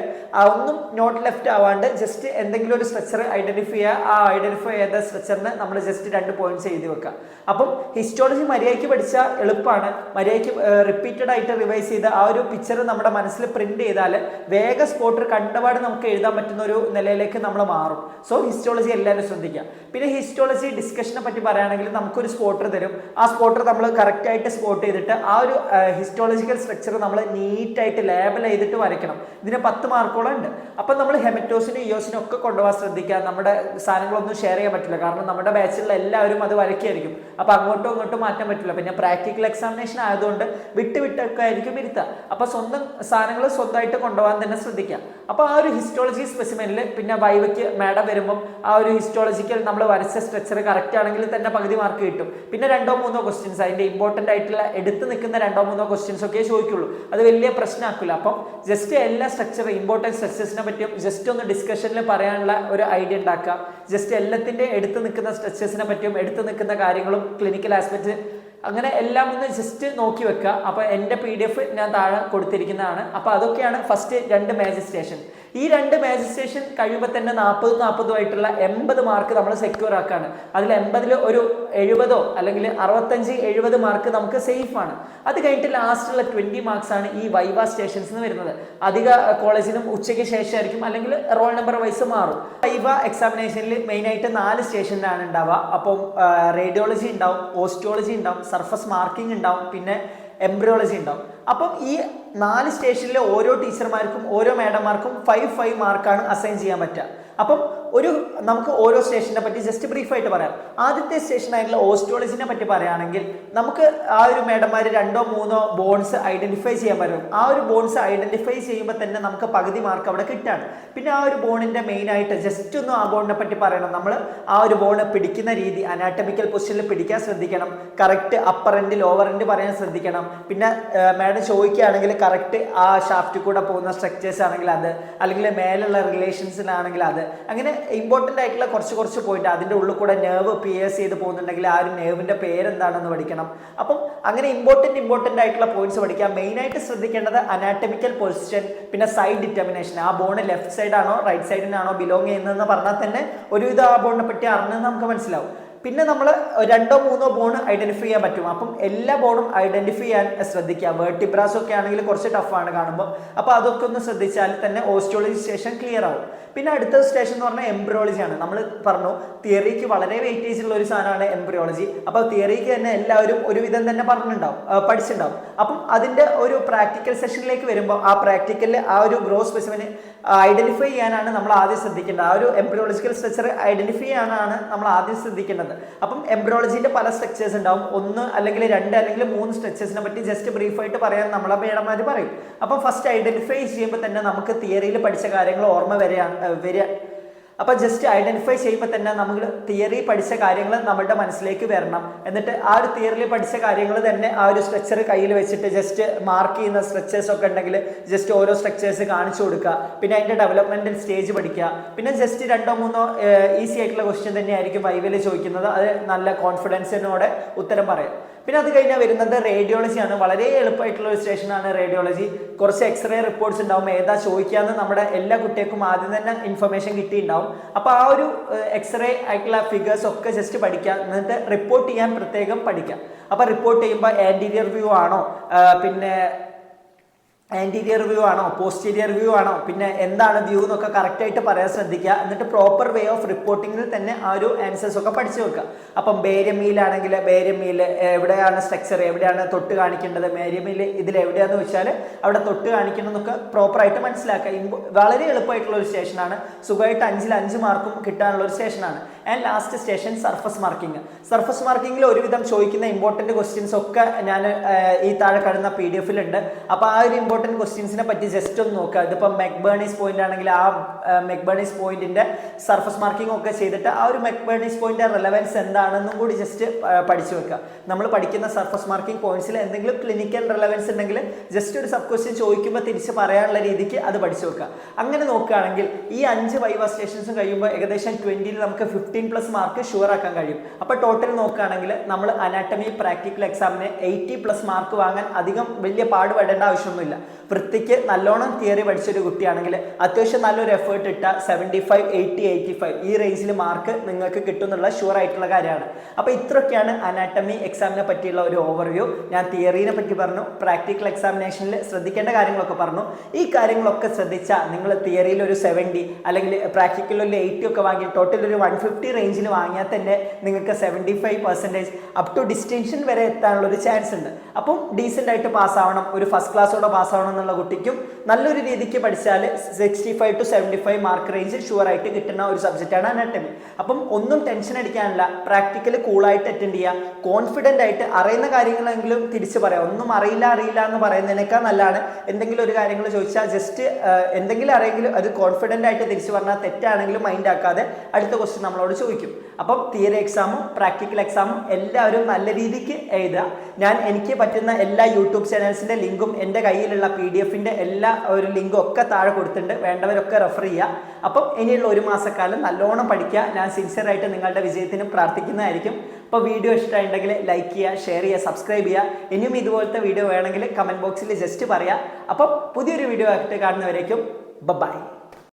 [SPEAKER 1] ഒന്നും നോട്ട് ലെഫ്റ്റ് ആവാണ്ട് ജസ്റ്റ് എന്തെങ്കിലും ഒരു സ്ട്രക്ചർ ഐഡന്റിഫൈ ചെയ്യുക. ആ ഐഡന്റിഫൈ ചെയ്ത സ്ട്രക്ചറിന് നമ്മൾ ജസ്റ്റ് 2 പോയിന്റ്സ് എഴുതി വെക്കുക. അപ്പം ഹിസ്റ്റോളജി മര്യാദയ്ക്ക് പഠിച്ചാൽ എളുപ്പമാണ്. മര്യാദയ്ക്ക് റിപ്പീറ്റഡ് ആയിട്ട് റിവൈസ് ചെയ്ത് ആ ഒരു പിക്ചർ നമ്മുടെ മനസ്സിൽ പ്രിന്റ് ചെയ്താൽ വേഗ സ്പോട്ട് കണ്ടപാട് നമുക്ക് എഴുതാൻ പറ്റുന്ന ഒരു നിലയിലേക്ക് നമ്മൾ മാറും. സോ ഹിസ്റ്റോളജി എല്ലാവരും ശ്രദ്ധിക്കുക. പിന്നെ ഹിസ്റ്റോളജി ഡിസ്കഷനെ പറ്റി പറയുകയാണെങ്കിൽ നമുക്കൊരു സ്പോട്ടർ തരും. ആ സ്പോട്ടർ നമ്മൾ കറക്റ്റായിട്ട് സ്പോട്ട് ചെയ്തിട്ട് ആ ഒരു ഹിസ്റ്റോളജിക്കൽ സ്ട്രക്ചർ നമ്മൾ നീറ്റായിട്ട് ലേബൽ ചെയ്തിട്ട് വരയ്ക്കണം. ഇതിന് 10 മാർക്കോളം ഉണ്ട്. അപ്പം നമ്മൾ ഹെമറ്റോസിനും ഇയോസിനും ഒക്കെ കൊണ്ടുപോകാൻ ശ്രദ്ധിക്കുക. നമ്മുടെ സാധനങ്ങളൊന്നും ഷെയർ ചെയ്യാൻ പറ്റില്ല, കാരണം നമ്മുടെ ബാച്ചിലുള്ള എല്ലാവരും അത് വരയ്ക്കായിരിക്കും. അപ്പം അങ്ങോട്ടും ഇങ്ങോട്ടും മാറ്റാൻ പറ്റില്ല. പിന്നെ പ്രാക്ടിക്കൽ എക്സാമിനേഷൻ ആയതുകൊണ്ട് വിട്ടൊക്കെ ആയിരിക്കും ഇരുത്തുക. അപ്പം സ്വന്തം സാധനങ്ങൾ സ്വന്തമായിട്ട് കൊണ്ടുപോകാൻ തന്നെ ശ്രദ്ധിക്കുക. അപ്പോൾ ആ ഒരു ഹിസ്റ്റോളജി സ്പെസിമെനിൽ പിന്നെ വൈവയ്ക്ക് മാഡം വരുമ്പം ആ ഒരു ഹിസ്റ്റോളജിക്കൽ നമ്മൾ വരച്ച സ്ട്രക്ചർ കറക്റ്റ് ആണെങ്കിൽ തന്നെ പകുതി മാർക്ക് കിട്ടും. പിന്നെ 2-3 ക്വസ്റ്റ്യൻസ് അതിൻ്റെ ഇമ്പോർട്ടൻ്റ് ആയിട്ടുള്ള എടുത്ത് നിൽക്കുന്ന 2-3 ക്വസ്റ്റ്യൻസ് ഒക്കെ ചോദിക്കുള്ളൂ. അത് വലിയ പ്രശ്നമാക്കില്ല. അപ്പം ജസ്റ്റ് എല്ലാ സ്ട്രക്ചർ ഇമ്പോർട്ടൻറ്റ് സ്ട്രക്ചേഴ്സിനെ പറ്റിയും ജസ്റ്റ് ഒന്ന് ഡിസ്കഷനിൽ പറയാനുള്ള ഒരു ഐഡിയ ഉണ്ടാക്കുക. ജസ്റ്റ് എല്ലാത്തിൻ്റെ എടുത്ത് നിൽക്കുന്ന സ്ട്രക്ചേഴ്സിനെ പറ്റിയും എടുത്ത് നിൽക്കുന്ന കാര്യങ്ങളും ക്ലിനിക്കൽ ആസ്പെക്റ്റ് അങ്ങനെ എല്ലാം ഒന്ന് ജസ്റ്റ് നോക്കി വെക്കുക. അപ്പോൾ എൻ്റെ PDF ഞാൻ താഴെ കൊടുത്തിരിക്കുന്നതാണ്. അപ്പോൾ അതൊക്കെയാണ് ഫസ്റ്റ് 2 മേജർ സ്റ്റേഷൻ. ഈ 2 മേജർ സ്റ്റേഷൻ കഴിയുമ്പോൾ തന്നെ 40 ആയിട്ടുള്ള 80 മാർക്ക് നമ്മൾ സെക്യൂർ ആക്കുകയാണ്. അതിൽ 80 ഒരു 70 അല്ലെങ്കിൽ 65-70 മാർക്ക് നമുക്ക് സേഫ് ആണ്. അത് കഴിഞ്ഞിട്ട് ലാസ്റ്റുള്ള 20 മാർക്സ് ആണ് ഈ വൈവ സ്റ്റേഷൻസ് എന്ന് വരുന്നത്. അധിക കോളേജിലും ഉച്ചയ്ക്ക് ശേഷമായിരിക്കും അല്ലെങ്കിൽ റോൾ നമ്പർ വൈസ് മാറും. വൈവ എക്സാമിനേഷനിൽ മെയിനായിട്ട് 4 സ്റ്റേഷനിലാണ് ഉണ്ടാവുക. അപ്പം റേഡിയോളജി ഉണ്ടാവും, ഓസ്റ്റിയോളജി ഉണ്ടാവും, സർഫസ് മാർക്കിംഗ് ഉണ്ടാവും, പിന്നെ എംബ്രിയോളജി ഉണ്ടാവും. അപ്പം ഈ 4 സ്റ്റേഷനിലെ ഓരോ ടീച്ചർമാർക്കും ഓരോ മാഡംമാർക്കും 5 മാർക്കാണ് അസൈൻ ചെയ്യാൻ പറ്റുക. അപ്പം നമുക്ക് ഓരോ സ്റ്റേഷനെ പറ്റി ജസ്റ്റ് ബ്രീഫായിട്ട് പറയാം. ആദ്യത്തെ സ്റ്റേഷനായിട്ടുള്ള ഓസ്റ്റിയോളജിനെ പറ്റി പറയുകയാണെങ്കിൽ നമുക്ക് ആ ഒരു മാഡംമാർ 2-3 ബോൺസ് ഐഡന്റിഫൈ ചെയ്യാൻ പറ്റും. ആ ഒരു ബോൺസ് ഐഡന്റിഫൈ ചെയ്യുമ്പോൾ തന്നെ നമുക്ക് പകുതി മാർക്ക് അവിടെ കിട്ടാണ്. പിന്നെ ആ ഒരു ബോണിൻ്റെ മെയിനായിട്ട് ജസ്റ്റ് ഒന്ന് ആ ബോണിനെ പറ്റി പറയണം. നമ്മൾ ആ ഒരു ബോണ് പിടിക്കുന്ന രീതി അനാറ്റമിക്കൽ പൊസിഷനിൽ പിടിക്കാൻ ശ്രദ്ധിക്കണം. Correct upper end lower end പറയാൻ ശ്രദ്ധിക്കണം. പിന്നെ മാഡം ചോദിക്കുകയാണെങ്കിൽ കറക്റ്റ് ആ ഷാഫ്റ്റിൽ കൂടെ പോകുന്ന സ്ട്രക്ചേഴ്സ് ആണെങ്കിൽ അത്, അല്ലെങ്കിൽ മേലുള്ള റിലേഷൻസിലാണെങ്കിൽ അത്, അങ്ങനെ ഇമ്പോർട്ടൻ്റ് ആയിട്ടുള്ള കുറച്ച് പോയിന്റ് അതിൻ്റെ ഉള്ളിൽ കൂടെ നെർവ് പിയേഴ്സ് ചെയ്ത് പോകുന്നുണ്ടെങ്കിൽ ആ ഒരു നെർവിൻ്റെ പേരെന്താണെന്ന് പഠിക്കണം. അപ്പം അങ്ങനെ ഇമ്പോർട്ടൻ്റ് ആയിട്ടുള്ള പോയിന്റ്സ് പഠിക്കാം. മെയിനായിട്ട് ശ്രദ്ധിക്കേണ്ടത് അനാറ്റമിക്കൽ പൊസിഷൻ, പിന്നെ സൈഡ് ഡിറ്റർമിനേഷൻ. ആ ബോണ് ലെഫ്റ്റ് സൈഡ് ആണോ റൈറ്റ് സൈഡിനാണോ ബിലോങ് ചെയ്യുന്നതെന്ന് പറഞ്ഞാൽ തന്നെ ഒരുവിധം ആ ബോണിനെ പറ്റി അറിഞ്ഞെന്ന് നമുക്ക് മനസ്സിലാവും. പിന്നെ നമ്മൾ 2-3 ബോൺ ഐഡന്റിഫൈ ചെയ്യാൻ പറ്റും. അപ്പം എല്ലാ ബോണും ഐഡന്റിഫൈ ചെയ്യാൻ ശ്രദ്ധിക്കുക. വേർട്ടിബ്രാസ് ഒക്കെ ആണെങ്കിൽ കുറച്ച് ടഫാണ് കാണുമ്പോൾ. അപ്പോൾ അതൊക്കെ ഒന്ന് ശ്രദ്ധിച്ചാൽ തന്നെ ഓസ്റ്റിയോളജി സ്റ്റേഷൻ ക്ലിയർ ആവും. പിന്നെ അടുത്ത സ്റ്റേഷൻ എന്ന് പറഞ്ഞാൽ എംബ്രിയോളജിയാണ്. നമ്മൾ പറഞ്ഞു തിയറിക്ക് വളരെ വെയിറ്റേജ് ഉള്ള ഒരു സാധനമാണ് എംബ്രിയോളജി. അപ്പോൾ തിയറിക്ക് തന്നെ എല്ലാവരും ഒരുവിധം തന്നെ പഠിച്ചിട്ടുണ്ടാവും. അപ്പം അതിൻ്റെ ഒരു പ്രാക്ടിക്കൽ സെഷനിലേക്ക് വരുമ്പോൾ ആ പ്രാക്ടിക്കലിൽ ആ ഒരു ഗ്രോസ് സ്പെസിമെൻ ഐഡന്റിഫൈ ചെയ്യാനാണ് നമ്മൾ ആദ്യം ശ്രദ്ധിക്കേണ്ടത്. ആ ഒരു എംബ്രിയോളജിക്കൽ സ്ട്രക്ചർ ഐഡന്റിഫൈ ചെയ്യാനാണ് നമ്മൾ ആദ്യം ശ്രദ്ധിക്കേണ്ടത്. അപ്പം എംബ്രിയോളജിന്റെ പല സ്ട്രക്ചേഴ്സ് ഉണ്ടാവും. 1 അല്ലെങ്കിൽ 2 അല്ലെങ്കിൽ 3 സ്ട്രക്ചേഴ്സിനെ പറ്റി ജസ്റ്റ് ബ്രീഫായിട്ട് പറയാൻ നമ്മളെ മേഡന്മാർ പറയും. അപ്പം ഫസ്റ്റ് ഐഡന്റിഫൈ ചെയ്യുമ്പോൾ തന്നെ നമുക്ക് തിയറിയിൽ പഠിച്ച കാര്യങ്ങൾ ഓർമ്മ വരിക. അപ്പോൾ ജസ്റ്റ് ഐഡന്റിഫൈ ചെയ്യുമ്പോൾ തന്നെ നമ്മൾ തിയറി പഠിച്ച കാര്യങ്ങൾ നമ്മുടെ മനസ്സിലേക്ക് വരണം. എന്നിട്ട് ആ ഒരു തിയറിയിൽ പഠിച്ച കാര്യങ്ങൾ തന്നെ ആ ഒരു സ്ട്രക്ചർ കയ്യിൽ വെച്ചിട്ട് ജസ്റ്റ് മാർക്ക് ചെയ്യുന്ന സ്ട്രക്ചേഴ്സ് ഒക്കെ ഉണ്ടെങ്കിൽ ജസ്റ്റ് ഓരോ സ്ട്രക്ചേഴ്സ് കാണിച്ചു കൊടുക്കുക. പിന്നെ അതിൻ്റെ ഡെവലപ്മെന്റൽ സ്റ്റേജ് പഠിക്കുക. പിന്നെ ജസ്റ്റ് 2-3 ഈസി ആയിട്ടുള്ള ക്വസ്റ്റ്യൻ തന്നെയായിരിക്കും വൈവയിൽ ചോദിക്കുന്നത്. അത് നല്ല കോൺഫിഡൻസിനോടെ ഉത്തരം പറയാം. പിന്നെ അത് കഴിഞ്ഞാൽ വരുന്നത് റേഡിയോളജിയാണ്. വളരെ എളുപ്പമായിട്ടുള്ള ഒരു സ്റ്റേഷനാണ് റേഡിയോളജി. കുറച്ച് എക്സ്റേ റിപ്പോർട്ട്സ് ഉണ്ടാവും. ഏതാ ചോദിക്കാന്ന് നമ്മുടെ എല്ലാ കുട്ടികൾക്കും ആദ്യം തന്നെ ഇൻഫർമേഷൻ കിട്ടിയിട്ടുണ്ടാവും. അപ്പോൾ ആ ഒരു എക്സ്റേ ആയിട്ടുള്ള ഫിഗേഴ്സ് ഒക്കെ ജസ്റ്റ് പഠിക്കുക. എന്നിട്ട് റിപ്പോർട്ട് ചെയ്യാൻ പ്രത്യേകം പഠിക്കുക. അപ്പോൾ റിപ്പോർട്ട് ചെയ്യുമ്പോൾ ആൻറ്റീരിയർ വ്യൂ ആണോ, പിന്നെ ആൻറ്റീരിയർ വ്യൂ ആണോ, പോസ്റ്റീരിയർ വ്യൂ ആണോ, പിന്നെ എന്താണ് വ്യൂ എന്നൊക്കെ കറക്റ്റായിട്ട് പറയാൻ ശ്രദ്ധിക്കുക. എന്നിട്ട് പ്രോപ്പർ വേ ഓഫ് റിപ്പോർട്ടിങ്ങിൽ തന്നെ ആ ഒരു ആൻസേഴ്സ് ഒക്കെ പഠിച്ചു വെക്കുക. അപ്പം ബേരിയം മീലാണെങ്കിൽ ബേരിയം മീൽ എവിടെയാണ് സ്ട്രക്ചർ, എവിടെയാണ് തൊട്ട് കാണിക്കേണ്ടത്, ബേരിയം മീൽ ഇതിൽ എവിടെയാണെന്ന് വെച്ചാൽ അവിടെ തൊട്ട് കാണിക്കണമെന്നൊക്കെ പ്രോപ്പറായിട്ട് മനസ്സിലാക്കുക. വളരെ എളുപ്പമായിട്ടുള്ള ഒരു സ്റ്റേഷനാണ്. സുഖമായിട്ട് 5-ൽ 5 മാർക്കും കിട്ടാനുള്ള ഒരു സ്റ്റേഷനാണ്. And last station surface marking. Surface മാർക്കിങ്ങിൽ ഒരുവിധം ചോദിക്കുന്ന ഇമ്പോർട്ടൻറ്റ് ക്വസ്റ്റ്യൻസ് ഒക്കെ ഞാൻ ഈ താഴെ കാണുന്ന PDF-ലുണ്ട്. അപ്പോൾ ആ ഒരു ഇമ്പോർട്ടൻറ്റ് ക്വസ്റ്റ്യൻസിനെ പറ്റി ജസ്റ്റ് ഒന്ന് നോക്കുക. ഇതിപ്പോൾ മെക്ബേർണീസ് പോയിന്റ് ആണെങ്കിൽ ആ മെക്ബേർണീസ് പോയിന്റിന്റെ സർഫസ് മാർക്കിംഗ് ഒക്കെ ചെയ്തിട്ട് ആ ഒരു മെക്ബേർണീസ് പോയിന്റ് റെലവൻസ് എന്താണെന്നും കൂടി ജസ്റ്റ് പഠിച്ചു വെക്കുക. നമ്മൾ പഠിക്കുന്ന സർഫസ് മാർക്കിംഗ് പോയിന്റ്സിൽ എന്തെങ്കിലും ക്ലിനിക്കൽ റെലവൻസ് ഉണ്ടെങ്കിൽ ജസ്റ്റ് ഒരു സബ് ക്വസ്റ്റ്യൻ ചോദിക്കുമ്പോൾ തിരിച്ച് പറയാനുള്ള രീതിക്ക് അത് പഠിച്ചു വെക്കുക. അങ്ങനെ നോക്കുകയാണെങ്കിൽ ഈ 5 വൈവ സ്റ്റേഷൻസും കഴിയുമ്പോൾ ഏകദേശം 20-ൽ നമുക്ക് 15+ മാർക്ക് ഷുവർ ആക്കാൻ കഴിയും. അപ്പോൾ ടോട്ടൽ നോക്കുകയാണെങ്കിൽ നമ്മൾ അനാട്ടമി പ്രാക്ടിക്കൽ എക്സാമിന് 80+ മാർക്ക് വാങ്ങാൻ അധികം വലിയ പാടുപെടേണ്ട ആവശ്യമൊന്നുമില്ല. വൃത്തിക്ക് നല്ലോണം തിയറി പഠിച്ചൊരു കുട്ടിയാണെങ്കിൽ അത്യാവശ്യം നല്ലൊരു എഫേർട്ട് ഇട്ടാൽ 75, 80, 85 ഈ റേഞ്ചിൽ മാർക്ക് നിങ്ങൾക്ക് കിട്ടും എന്നുള്ള ഷുവർ ആയിട്ടുള്ള കാര്യമാണ്. അപ്പോൾ ഇത്രയൊക്കെയാണ് അനാട്ടമി എക്സാമിനെ പറ്റിയുള്ള ഒരു ഓവർവ്യൂ. ഞാൻ തിയറിനെ പറ്റി പറഞ്ഞു, പ്രാക്ടിക്കൽ എക്സാമിനേഷനിൽ ശ്രദ്ധിക്കേണ്ട കാര്യങ്ങളൊക്കെ പറഞ്ഞു. ഈ കാര്യങ്ങളൊക്കെ ശ്രദ്ധിച്ചാൽ നിങ്ങൾ തിയറിയിൽ ഒരു 70 അല്ലെങ്കിൽ പ്രാക്ടിക്കലിൽ ഒരു 80 ഒക്കെ വാങ്ങി ടോട്ടൽ ഒരു 150 റേഞ്ചിൽ വാങ്ങിയാൽ തന്നെ നിങ്ങൾക്ക് 75% അപ് ടു ഡിസ്റ്റിങ്ഷൻ വരെ എത്താനുള്ള ഒരു ചാൻസ് ഉണ്ട്. അപ്പം ഡീസൻ്റ് ആയിട്ട് പാസ്സാവണം, ഒരു ഫസ്റ്റ് ക്ലാസ്സോടെ പാസ്സാവണം എന്നുള്ള കുട്ടിക്കും നല്ലൊരു രീതിക്ക് പഠിച്ചാൽ 65 to 75 മാർക്ക് റേഞ്ച് ഷുവർ ആയിട്ട് കിട്ടുന്ന ഒരു സബ്ജക്റ്റാണ് അനാട്ടമി. അപ്പം ഒന്നും ടെൻഷൻ അടിക്കാനില്ല. പ്രാക്ടിക്കൽ കൂളായിട്ട് അറ്റൻഡ് ചെയ്യുക. കോൺഫിഡൻ്റ് ആയിട്ട് അറിയുന്ന കാര്യങ്ങളെങ്കിലും തിരിച്ച് പറയാം. ഒന്നും അറിയില്ല എന്ന് പറയുന്നതിനേക്കാൾ നല്ലതാണ് എന്തെങ്കിലും ഒരു കാര്യങ്ങൾ ചോദിച്ചാൽ ജസ്റ്റ് എന്തെങ്കിലും അറിയെങ്കിലും അത് കോൺഫിഡൻ്റ് ആയിട്ട് തിരിച്ച് പറഞ്ഞാൽ തെറ്റാണെങ്കിലും മൈൻഡ് ആക്കാതെ അടുത്ത ക്വസ്റ്റ്യൻ നമ്മളോട് ചോദിക്കും. അപ്പം തിയറി എക്സാമും പ്രാക്ടിക്കൽ എക്സാമും എല്ലാവരും നല്ല രീതിക്ക് എഴുതുക. എനിക്ക് പറ്റുന്ന എല്ലാ യൂട്യൂബ് ചാനൽസിൻ്റെ ലിങ്കും എൻ്റെ കയ്യിലുള്ള PDF-ൻ്റെ എല്ലാ ഒരു ലിങ്കും ഒക്കെ താഴെ കൊടുത്തിട്ടുണ്ട്. വേണ്ടവരൊക്കെ റെഫർ ചെയ്യുക. അപ്പം ഇനിയുള്ള 1 മാസക്കാലം നല്ലോണം പഠിക്കുക. ഞാൻ സിൻസിയറായിട്ട് നിങ്ങളുടെ വിജയത്തിനും പ്രാർത്ഥിക്കുന്നതായിരിക്കും. അപ്പോൾ വീഡിയോ ഇഷ്ടമായിട്ടുണ്ടെങ്കിൽ ലൈക്ക് ചെയ്യുക, ഷെയർ ചെയ്യുക, സബ്സ്ക്രൈബ് ചെയ്യുക. ഇനിയും ഇതുപോലത്തെ വീഡിയോ വേണമെങ്കിൽ കമൻറ്റ് ബോക്സിൽ ജസ്റ്റ് പറയുക. അപ്പം പുതിയൊരു വീഡിയോ ആയിട്ട് കാണുന്നവരേക്കും ബൈ.